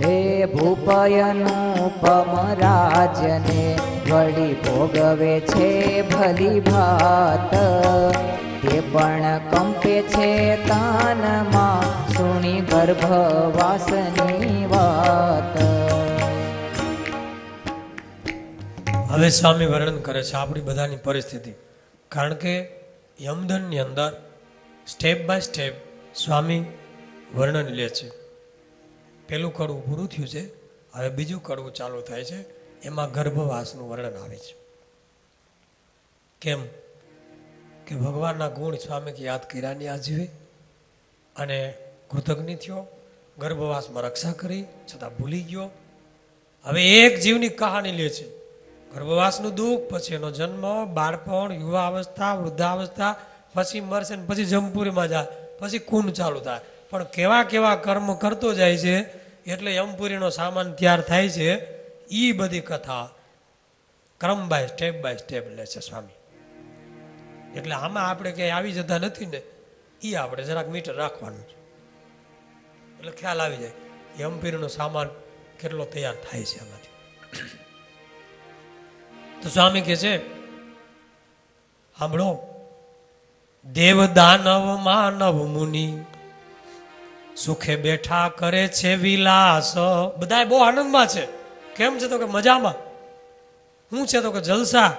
હે ભૂપયનુપમ રાજને વળી ભોગવે છે ભલી ભાત. તે પણ કંપે છે તાનમાં સુણી ગર્ભવાસની વાત. હવે સ્વામી વર્ણન કરે છે આપણી બધાની પરિસ્થિતિ, કારણ કે યમદંડની અંદર સ્ટેપ બાય સ્ટેપ સ્વામી વર્ણન લે છે. પેલું કડવું પૂરું થયું છે, હવે બીજું કડવું ચાલુ થાય છે. એમાં ગર્ભવાસનું વર્ણન આવે છે. કેમ કે ભગવાનના ગુણ સ્વામી કે યાદ કર્યાની આ જીવે અને કૃતજ્ઞ થયો, ગર્ભવાસમાં રક્ષા કરી છતાં ભૂલી ગયો. હવે એક જીવની કહાની લે છે, ગર્ભવાસનું દુઃખ, પછી એનો જન્મ, બાળપણ, યુવા અવસ્થા, વૃદ્ધાવસ્થા, પછી મરશે ને પછી જમપુરીમાં જાય, પછી કુંડ ચાલુ થાય. પણ કેવા કેવા કર્મ કરતો જાય છે એટલે યમપુરીનો સામાન તૈયાર થાય છે. એ બધી કથા ક્રમ બાય સ્ટેપ લે છે સ્વામી. એટલે આમાં આપણે ક્યાંય આવી જતા નથી ને, એ આપણે જરાક મીટર રાખવાનું છે એટલે ખ્યાલ આવી જાય યમપુરીનો સામાન કેટલો તૈયાર થાય છે આમાંથી. તો સ્વામી કહે છે સાંભળો, દેવ દાનવ માનવ મુનિ સુખે બેઠા કરે છે વિલાસ. બધા બહુ આનંદમાં છે. કેમ છે તો કે મજામાં. શું છે તો કે જલસા.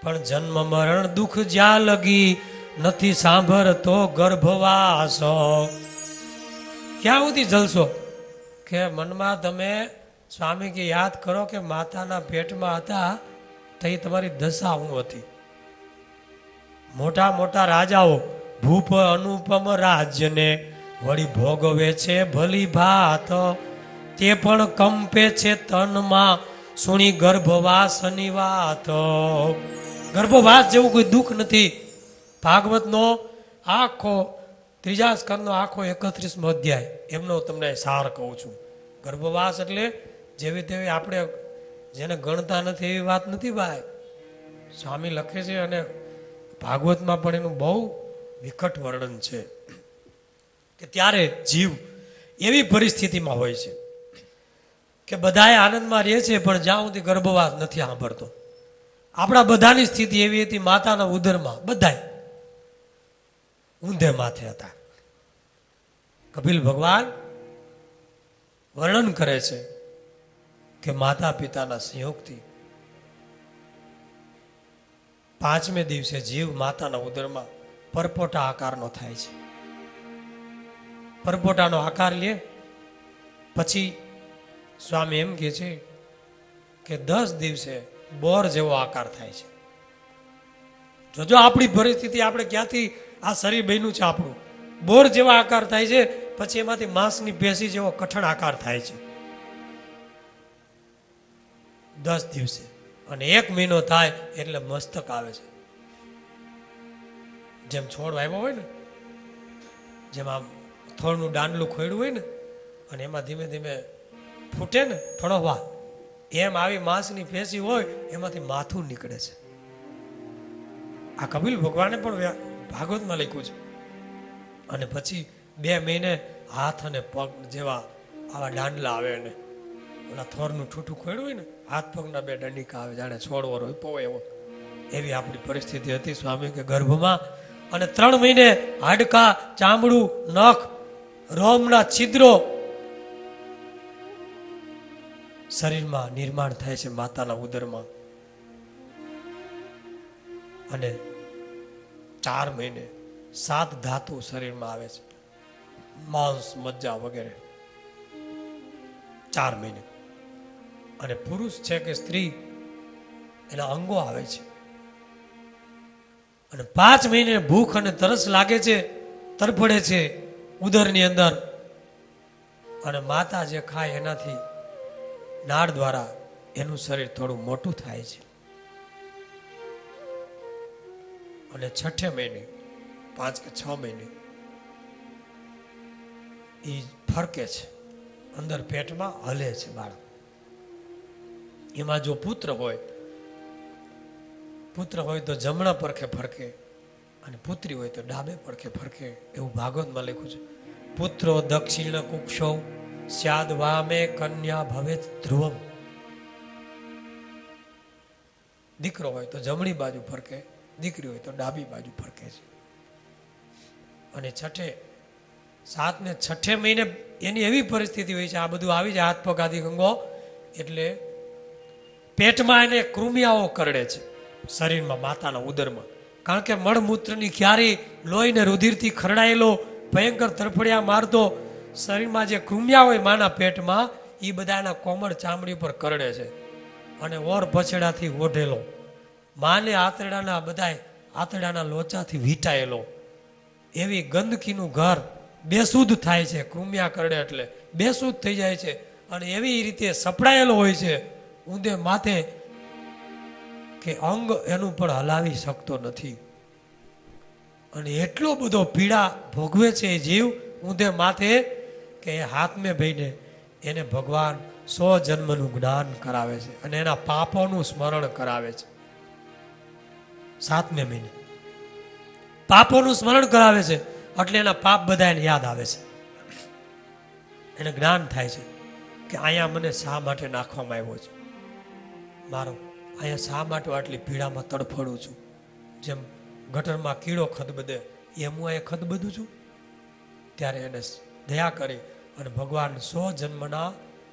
પણ જન્મ મરણ દુઃખ જ્યાં લગી નથી સાંભળતો ગર્ભવાસ. ક્યાં સુધી જલશો? કે મનમાં તમે સ્વામી કે યાદ કરો કે માતાના પેટમાં હતા તો એ તમારી દશા હું હતી. મોટા મોટા રાજાઓ ભૂપ અનુપમ રાજ્યને વળી ભોગવે છે ભલી ભાત, તે પણ કંપે છે તનમાં સુણી ગર્ભવાસની વાત. ગર્ભવાસ જેવું કોઈ દુઃખ નથી. ભાગવતનો આખો ત્રીજા સ્કંદનો આખો 31મો અધ્યાય એમનો તમને સાર કહું છું. ગર્ભવાસ એટલે જેવી તેવી આપણે જેને ગણતા નથી એવી વાત નથી ભાઈ. સ્વામી લખે છે અને ભાગવતમાં પણ એનું બહુ વિકટ વર્ણન છે કે ત્યારે જીવ એવી પરિસ્થિતિમાં હોય છે કે બધાએ આનંદમાં રહે છે પણ જ્યાં સુધી ગર્ભવાસ નથી સાંભળતો. આપણા બધાની સ્થિતિ એવી હતી, માતાના ઉદરમાં બધાય ઊંધે માથે હતા. કપિલ ભગવાન વર્ણન કરે છે કે માતા પિતાના સંયોગથી 5મે દિવસે જીવ માતાના ઉદરમાં પરપોટા આકારનો થાય છે. પરપોટાનો આકાર લે પછી સ્વામી એમ કહે છે કે 10 દિવસે બોર જેવો આકાર થાય છે. જોજો આપણી પરિસ્થિતિ, આપણે ક્યાંથી આ શરીર બન્યું છે આપણું. બોર જેવા આકાર થાય છે, પછી એમાંથી માંસની પેશી જેવો કઠણ આકાર થાય છે 10 દિવસે. અને 1 મહિનો થાય એટલે મસ્તક આવે છે. જેમ છોડ વાવ્યો હોય ને, જેમ આમ થોડનું દાંડલું ખોયડું હોય ને અને એમાં ધીમે ધીમે ફૂટે ને ફળોવા, એમ આવી માંસની પેશી હોય એમાંથી માથું નીકળે છે. આ કપિલ ભગવાને પણ ભાગવતમાં લખ્યું છે. અને પછી 2 મહિને હાથ અને પગ જેવા આવા દાંડલા આવે ને ઓલા થોરનું ઠૂઠું ખોયડું હોય ને, હાથ પગના 2 દંડિકા આવે, જાણે છોડવો રોપ્યો હોય એવો. એવી આપણી પરિસ્થિતિ હતી સ્વામી કે ગર્ભમાં. અને 3 મહિને હાડકા, ચામડું, નખ, રોમના છિદ્રો શરીરમાં નિર્માણ થાય છે માતાના ઉદરમાં. અને 4 મહિને 7 ધાતુ શરીરમાં આવે છે, માંસ, મજ્જા વગેરે. 4 મહિને. અને પુરુષ છે કે સ્ત્રી, એના અંગો આવે છે. અને 5 મહિને ભૂખ અને તરસ લાગે છે, તરફડે છે ઉદરની અંદર. અને માતા જે ખાય એનાથી નાળ દ્વારા એનું શરીર થોડું મોટું થાય છે. અને 6 મહિને 5 કે 6 મહિને એ ફરકે છે, અંદર પેટમાં હલે છે બાળક. એમાં જો પુત્ર હોય તો જમણા પડખે ફરકે અને પુત્રી હોય તો ડાબે પડખે ફરકે, એવું ભાગવતમાં લખ્યું છે. પુત્રો દક્ષિણ કુક્ષો સ્યાદ વામે કન્યા ભવે ધ્રુવમ. દીકરો હોય તો જમણી બાજુ ફરકે, દીકરી હોય તો ડાબી બાજુ ફરકે છે. અને 7 ને 6 મહિને એની એવી પરિસ્થિતિ હોય છે, આ બધું આવી જાય, હાથ પગ આદિ અંગો, એટલે પેટમાં એને કૃમિયાઓ કરડે છે શરીરમાં, માતાના ઉદરમાં. કારણ કે મળમૂત્રની ક્યારી, લોહીને રુધિરથી ખરડાયેલો ભયંકર તરફડિયા મારતો શરીરમાં જે કૃમિયા હોય માના પેટમાં, એ બધા એના કોમળ ચામડી પર કરડે છે. અને ઓર પછેડાથી ઓઢેલો, માને આંતરડાના બધાય આંતરડાના લોચાથી વીંટાયેલો, એવી ગંદકીનું ઘર બેસુધ થાય છે. કૃમિયા કરડે એટલે બેસુધ થઈ જાય છે. અને એવી રીતે સપડાયેલો હોય છે ઊંધે માથે કે અંગ એનું પણ હલાવી શકતો નથી. અને એટલો બધો પીડા ભોગવે છે એ જીવ ઊંધે માથે કે હાથમે ભઈને એને ભગવાન 100 જન્મનું જ્ઞાન કરાવે છે અને એના પાપોનું સ્મરણ કરાવે છે. 7મે મહિને પાપોનું સ્મરણ કરાવે છે એટલે એના પાપ બધા એને યાદ આવે છે. એને જ્ઞાન થાય છે કે અહીંયા મને શા માટે નાખવામાં આવ્યો છે, મારો અહીંયા શા માટે આટલી પીડામાં તડફડું છું. જેમ ગટરમાં કીડો ખદબદે એમ હું અહીંયા ખદબદું છું. ત્યારે એને દયા કરી અને ભગવાન 100 જન્મના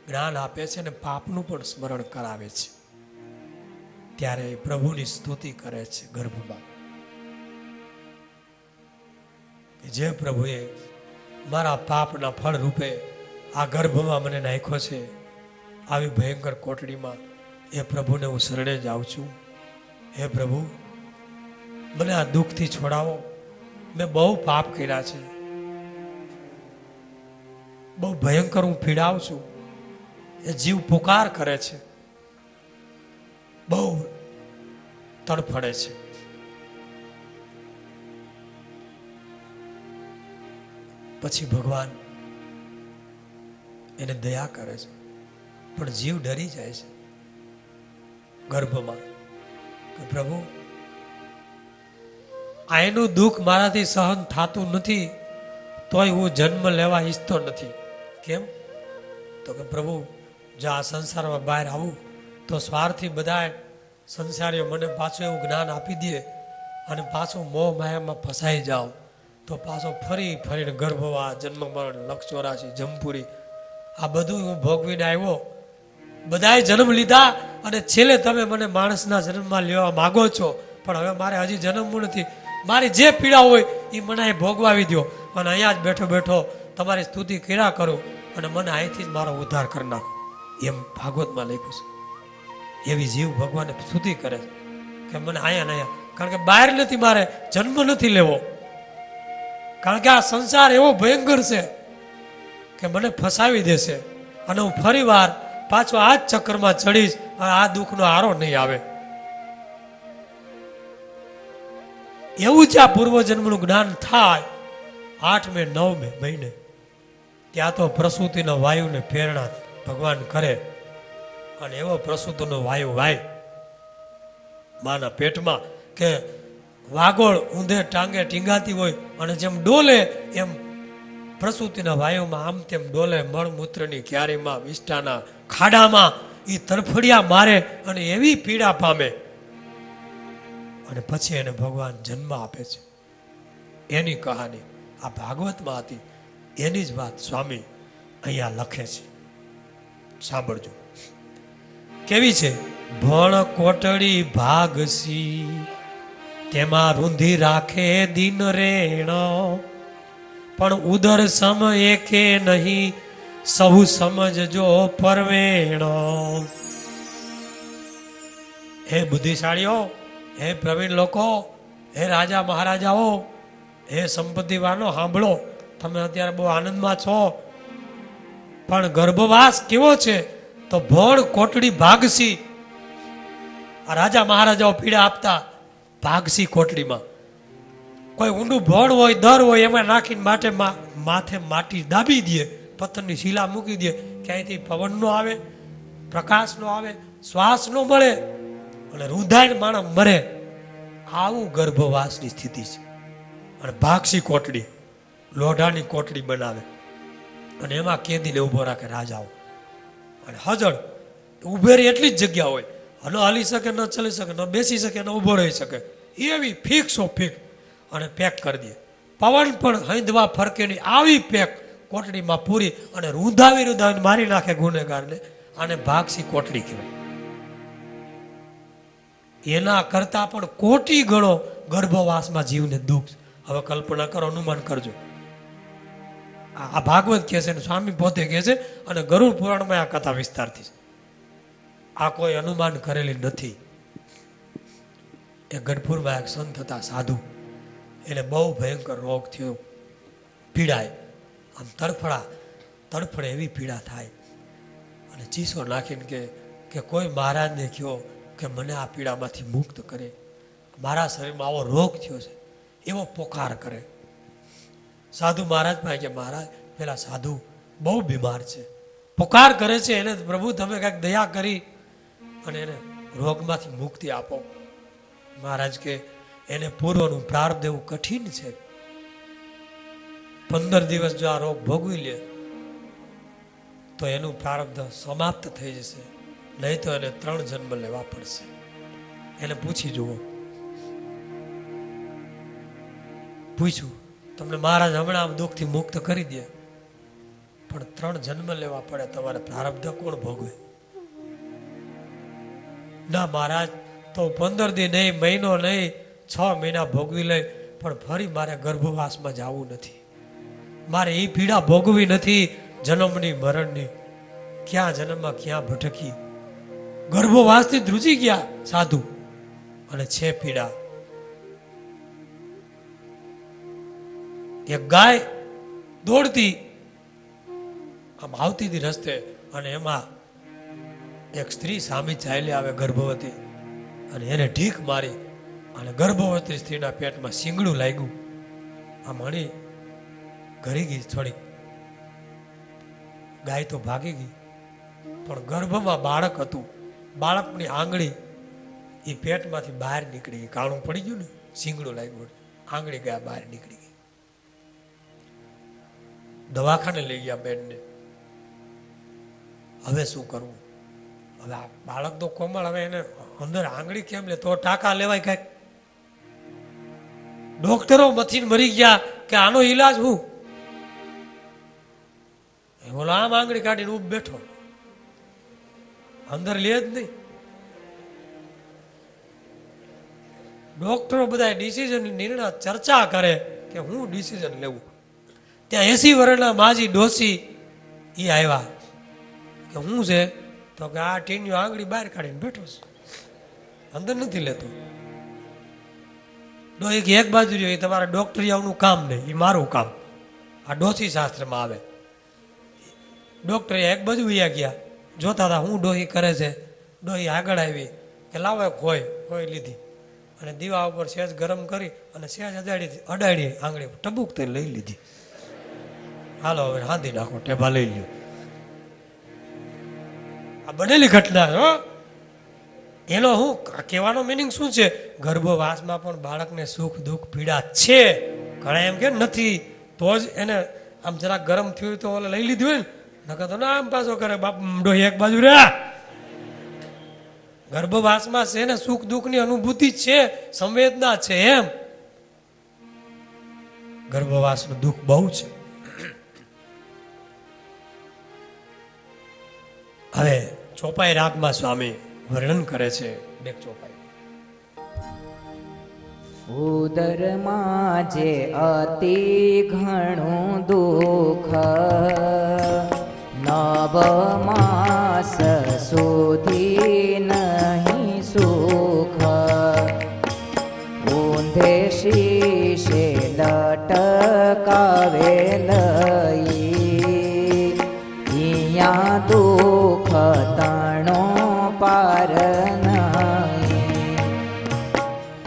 જ્ઞાન આપે છે અને પાપનું પણ સ્મરણ કરાવે છે. ત્યારે પ્રભુની સ્તુતિ કરે છે ગર્ભમાં, જે પ્રભુએ મારા પાપના ફળ રૂપે આ ગર્ભમાં મને નાખ્યો છે, આવી ભયંકર કોટડીમાં. એ પ્રભુને હું શરણે જાઉં છું. હે પ્રભુ, મને આ દુઃખથી છોડાવો. મેં બહુ પાપ કર્યા છે, બહુ ભયંકર હું પીડાવ છું. એ જીવ પુકાર કરે છે, બહુ તડફડે છે. પછી ભગવાન એને દયા કરે છે, પણ જીવ ડરી જાય છે ગર્ભમાં કે પ્રભુ, આનું દુઃખ મારાથી સહન થતું નથી, તોય હું જન્મ લેવા ઈચ્છતો નથી. કેમ? તો કે પ્રભુ, જો આ સંસારમાં બહાર આવું તો સ્વાર્થી બધા સંસારીઓ મને પાછું એવું જ્ઞાન આપી દે અને પાછું મોહ માયામાં ફસાઈ જાઓ તો પાછો ફરીને ગર્ભવા, જન્મ મરણ, લક્ષ 84, જમપુરી, આ બધું હું ભોગવીને આવ્યો. બધાએ જન્મ લીધા અને છેલ્લે તમે મને માણસના જન્મમાં લેવા માગો છો, પણ હવે મારે હજી જન્મવું નથી. મારી જે પીડા હોય એ મને અહીં ભોગવાવી દો અને અહીંયા જ બેઠો બેઠો તમારી સ્તુતિ કર્યા કરું અને મને અહીંથી જ મારો ઉદ્ધાર કરી નાખો. એમ ભાગવતમાં લખ્યું છે. એવી જીવ ભગવાનને સ્તુતિ કરે છે કે મને અહીંયા ને અહીંયા, કારણ કે બહાર નથી, મારે જન્મ નથી લેવો, કારણ કે આ સંસાર એવો ભયંકર છે કે મને ફસાવી દેશે અને હું ફરી વાર પાછો આ જ ચક્કરમાં ચડીશ અને આ દુઃખનો આરો નહીં આવે. એવું જ આ પૂર્વજન્મનું જ્ઞાન થાય 8મે 9મે મહિને, ત્યાં તો પ્રસૂતિનો વાયુને પ્રેરણા ભગવાન કરે અને એવો પ્રસૂતિનો વાયુ વાય માના પેટમાં કે વાગોળ ઊંધે ટાંગે ટીંગાતી હોય અને જેમ ડોલે એમ પ્રસૂતિના વાયુમાં આમ તેમ ડોલે. મળમૂત્રની ક્યારીમાં, વિષ્ટાના ખાડામાં એ તરફડિયા મારે અને એવી પીડા પામે અને પછી એને ભગવાન જન્મ આપે છે. એની કહાની આ ભાગવતમાં હતી, એની જ વાત સ્વામી અહીંયા લખે છે. સાંભળજો કેવી છે. ભણ કોટડી ભાગસી, તેમાં રૂંધી રાખે દિન રેણ, પણ ઉદર સમ એકે નહીં, સહુ સમજજો પરવેણ. હે બુદ્ધિશાળીઓ, હે પ્રવીણ લોકો, હે રાજા મહારાજાઓ, હે સંપત્તિવાનો, સાંભળો. તમે અત્યારે બહુ આનંદમાં છો, પણ ગર્ભવાસ કેવો છે તો ભણ કોટડી ભાગસી. આ રાજા મહારાજાઓ પીડા આપતા ભાગસી કોટડીમાં. કોઈ ઊંડું ભણ હોય, દર હોય, એમાં નાખીને માથે માટી દાબી દે, પથ્થરની શિલા મૂકી દે, ક્યાંયથી પવન નો આવે, પ્રકાશ નો આવે, શ્વાસ નો મળે અને રૂંધાઈને માણસ મરે. આવું ગર્ભવાસની સ્થિતિ છે. અને ભાગસી કોટડી, લોઢાની કોટડી બનાવે અને એમાં કેદીને ઉભો રાખે રાજાઓ. અને હજળ ઉભેરી એટલી જ જગ્યા હોય, ન હાલી શકે, ન ચલી શકે, ન બેસી શકે, ન ઉભો રહી શકે, એવી ફિક્સો ફિક્સ અને પેક કરી દે. પવન પણ હૈંદવા ફરકે નહીં, આવી પેક કોટડીમાં પૂરી અને રૂંધાવી મારી નાખે ગુનેગારને. આને ભાગસી કોટડી કહેવાય. એના કરતા પણ કોટી ગણો ગર્ભવાસમાં જીવને દુઃખ. હવે કલ્પના કરો, અનુમાન કરજો. આ ભાગવત કહે છે, સ્વામી પોતે કહે છે અને ગરુડ પુરાણમાં આ કથા વિસ્તારથી છે. આ કોઈ અનુમાન કરેલી નથી. એ ગઢપુરમાં એક સંત હતા, સાધુ. એને બહુ ભયંકર રોગ થયો, પીડાય, આમ તડફડે એવી પીડા થાય અને ચીસો નાખીને કે કોઈ મહારાજને કહો કે મને આ પીડામાંથી મુક્ત કરે, મારા શરીરમાં આવો રોગ થયો છે, એવો પોકાર કરે. સાધુ મહારાજ પાસે કે મહારાજ, પેલા સાધુ બહુ બીમાર છે, પોકાર કરે છે, એને પ્રભુ તમે કંઈક દયા કરી અને એને રોગમાંથી મુક્તિ આપો. મહારાજ કે એને પૂર્વનું પ્રારબ્ધ એવું કઠિન છે, 15 દિવસ જો આ રોગ ભોગવી લે તો એનું પ્રારબ્ધ સમાપ્ત થઈ જશે, નહીં તો એને 3 જન્મ લેવા પડશે. એને પૂછી જુઓ. પૂછ્યું, તમને મહારાજ હમણાં દુઃખથી મુક્ત કરી દે, પણ 3 જન્મ લેવા પડે, તમારે પ્રારબ્ધ કોણ ભોગવે? ના મહારાજ, તો 15 દી નહીં, મહિનો નહીં, 6 મહિના ભોગવી લઈ, પણ ફરી મારે ગર્ભવાસમાં જવું નથી. મારે એ પીડા ભોગવી નથી, જન્મની મરણની. ક્યાં જન્મમાં ક્યાં ભટકી, ગર્ભવાસથી ધ્રુજી ગયા સાધુ, અને છે પીડા. એક ગાય દોડતી આમ આવતી હતી રસ્તે, અને એમાં એક સ્ત્રી સામે ચાલી આવે ગર્ભવતી, અને એને ઢીક મારી, અને ગર્ભવતી સ્ત્રીના પેટમાં શીંગડું લાગ્યું. આ મણી ઘરી ગઈ થોડીક. ગાય તો ભાગી ગઈ, પણ ગર્ભમાં બાળક હતું. બાળકની આંગળી એ પેટમાંથી બહાર નીકળી ગઈ. કાણું પડી ગયું ને, શીંગડું લાગ્યું, આંગળી ગયા બહાર નીકળી ગઈ. દવાખાને લઈ ગયા બેનને. હવે શું કરવું? હવે આ બાળક તો કોમળ, હવે એને અંદર આંગળી કેમ લે? તો ટાંકા લેવાય કાંઈક. ડોક્ટરો મથીને મરી ગયા કે આનો ઈલાજ હું? ઓલો આમ આંગળી કાઢીને ઉભ બેઠો, અંદર લે જ નહીં. ડોક્ટરો બધા ડિસિઝન નિર્ણય ચર્ચા કરે કે હું ડિસિઝન લેવું. ત્યાં 80 વર્ષના માજી ડોસી એ આવ્યા કે હું છે? તો કે આ ટીન્યુ આંગળી બહાર કાઢીને બેઠો છે, અંદર નથી લેતો. એક બાજુ રહ્યો, એ તમારા ડોક્ટરિયાનું કામ નહીં, એ મારું કામ. આ ડોસી શાસ્ત્રમાં આવે. ડોક્ટર એક બાજુ વયા ગયા, જોતા હતા હું ડોહી કરે છે. ડોહી આગળ આવી કે લાવો એક હોય લીધી, અને દીવા ઉપર સેજ ગરમ કરી અને સેજ અડાડી આંગળી ટબુક તે લઈ લીધી. હાલો હવે હાંધી નાખો, ટેબા લઈ લ્યો. આ બનેલી ઘટના હો. એનો હું કહેવાનો મિનિંગ શું છે? ગર્ભવાસમાં પણ બાળકને સુખ દુઃખ પીડા છે. ઘણા એમ કે નથી, તો જ એને આમ જરાક ગરમ થયું તો ઓલે લઈ લીધું હોય ને, નકર તો ના આમ પાછો કરે. બાપ ડોહી એક બાજુ રહ્યા. ગર્ભવાસમાં છે ને સુખ દુઃખની અનુભૂતિ છે, સંવેદના છે. એમ ગર્ભવાસનું દુઃખ બહુ છે. હવે ચોપાઈ રાગમાં સ્વામી વર્ણન કરે છે. બે ચોપાઈ. ઉદરમાં જે અતિ ઘણું દુઃખ, 9 માસ સુધી નહીં સુખ. ઊંધે શીશે લટકાવે લઈ, ઈયા દુઃખ તણો પાર નહીં.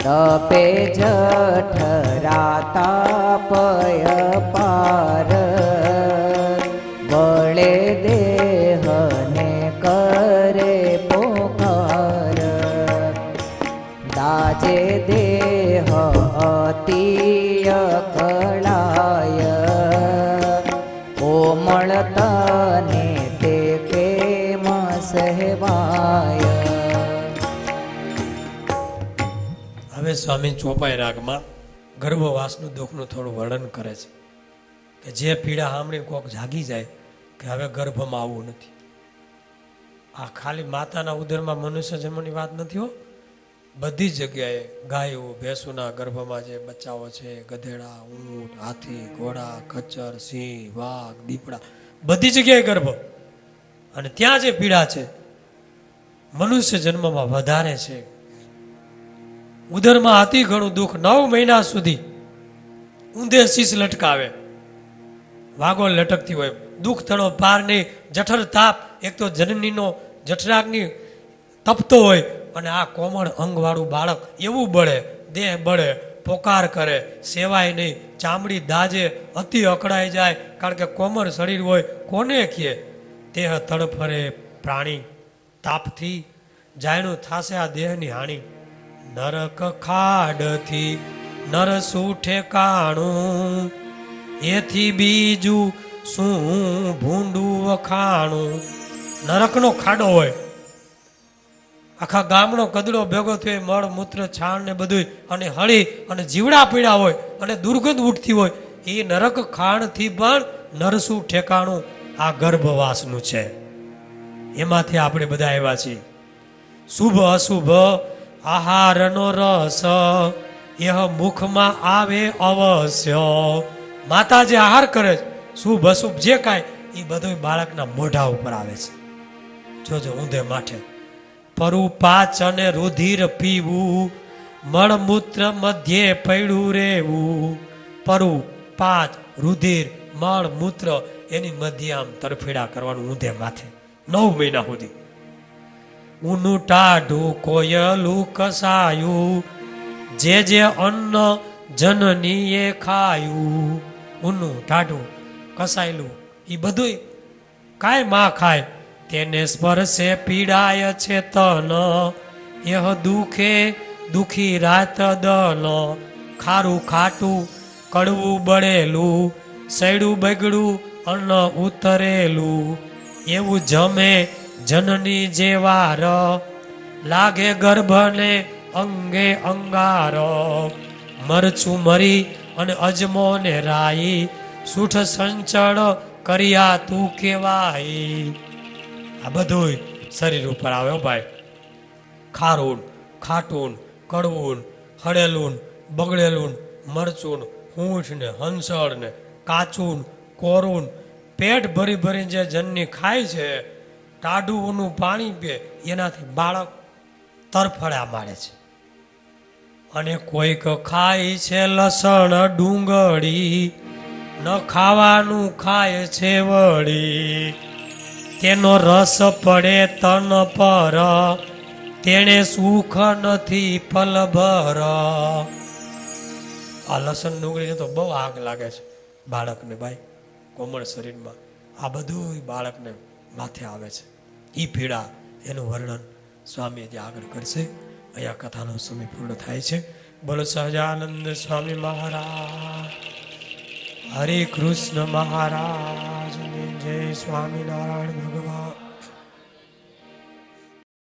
તપે જઠરાતા પય પાર, વળે દેહને કરે પોકાર. દાજે દેહ અતિય કળાય, કોમળ તને તે કેમ સહેવાય. હવે સ્વામી ચોપાઈ રાગમાં ગર્ભવાસનું દુઃખનું થોડું વર્ણન કરે છે કે જે પીડા સાંભળીને કોક જાગી જાય કે હવે ગર્ભમાં આવવું નથી. આ ખાલી માતાના ઉદરમાં મનુષ્ય જન્મની વાત નથી હો. બધી જગ્યાએ ગાયો ભેંસોના ગર્ભમાં જે બચ્ચાઓ છે, ગધેડા, ઊંટ, હાથી, ઘોડા, ખચ્ચર, સિંહ, વાઘ, દીપડા, બધી જગ્યાએ ગર્ભ. અને ત્યાં જે પીડા છે મનુષ્ય જન્મમાં વધારે છે. ઉદરમાં અતિ ઘણું દુઃખ, 9 મહિના સુધી ઊંધે શીશ લટકાવે, વાગો લટકતી હોય, દુઃખ તણો પાર નહીં. જઠર તાપ, એક તો જનનીનો જઠરાગ્નિ તપતો હોય, અને આ કોમળ અંગવાળું બાળક એવું બળે, દેહ બળે, પોકાર કરે, સેવાય નહીં, ચામડી દાજે, અતિ અકળાઈ જાય. કારણ કે કોમળ શરીર હોય, કોને કહે? દેહ તડફરે પ્રાણી, તાપથી જાણ્યું થાશે આ દેહની હાણી. નરક ખાડથી નર શું ઠેકાણું, એથી બીજું શું ભૂંડું વખાણું. નરકનો ખાડો હોય, આખા ગામનો કદડો ભેગો થયો, મળ મૂત્ર છાણ ને બધું, અને હળી અને જીવડા પીડા હોય, અને દુર્ગંધ ઉઠતી હોય. એ નરક ખાણથી પણ નરસું ઠેકાણું આ ગર્ભવાસનું છે. એમાંથી આપણે બધા આવ્યા છીએ. શુભ અશુભ આહારનો રસ, એહ મુખમાં આવે અવશ્ય, માતા જે આહાર કરે છે, શુભ અશુભ જે કાંઈ, એ બધું બાળકના મોઢા ઉપર આવે છે. જોજો ઊંધે માથે. પરુ પાચન રુધિર પીવું, મળમૂત્ર મધ્યે પૈડું રેવું. પરુ પાચ રુધિર મળ મૂત્ર એની મધ્ય આમ તરફેડા કરવાનું ઊંધે માથે 9 મહિના સુધી. ઊનું ટાઢું કોયલું કસાયું, જે જે અન્ન જનનીએ ખાયું. ઊનું ટાઢું કસાયેલું એ બધું કાંઈ માં ખાય, તેને સ્પર્શે પીડાય છે તન, એહ દુખે દુખી રાત દન. ખારું ખાટું કડવું બળેલું, સૈડું બગડું અન્ન ઉતરેલું. એવું જમે જનની જેવાર, લાગે ગર્ભને અંગે અંગાર. મરચું મરી અને અજમો ને રાઈ, સૂઠ સંચળ કર્યા તું કેવાય. આ બધું શરીર ઉપર આવે ભાઈ. ખારું ખાટું કડવું હળેલું બગડેલું મરચું, હૂંઠ ને હંસળ ને કાચું કોરું, પેટ ભરી ભરી જે જનની ખાય છે, ટાઢુંનું પાણી પીએ, એનાથી બાળક તરફડ્યા મારે છે. અને કોઈક ખાય છે લસણ ડુંગળી, ન ખાવાનું ખાય છે વળી. તેનો રસ પડે તન પર, તેણે સુખ નથી પલભર. આ લસણ ડુંગળીને તો બહુ આગ લાગે છે બાળકને ભાઈ, કોમળ શરીરમાં. આ બધું બાળકને માથે આવે છે. એ પીડા એનું વર્ણન સ્વામી જે આગળ કરશે. અહીંયા કથાનો સમય પૂર્ણ થાય છે. બોલો સહજાનંદ સ્વામી મહારાજ, હરે કૃષ્ણ મહારાજ, જય સ્વામિનારાયણ ભગવાન.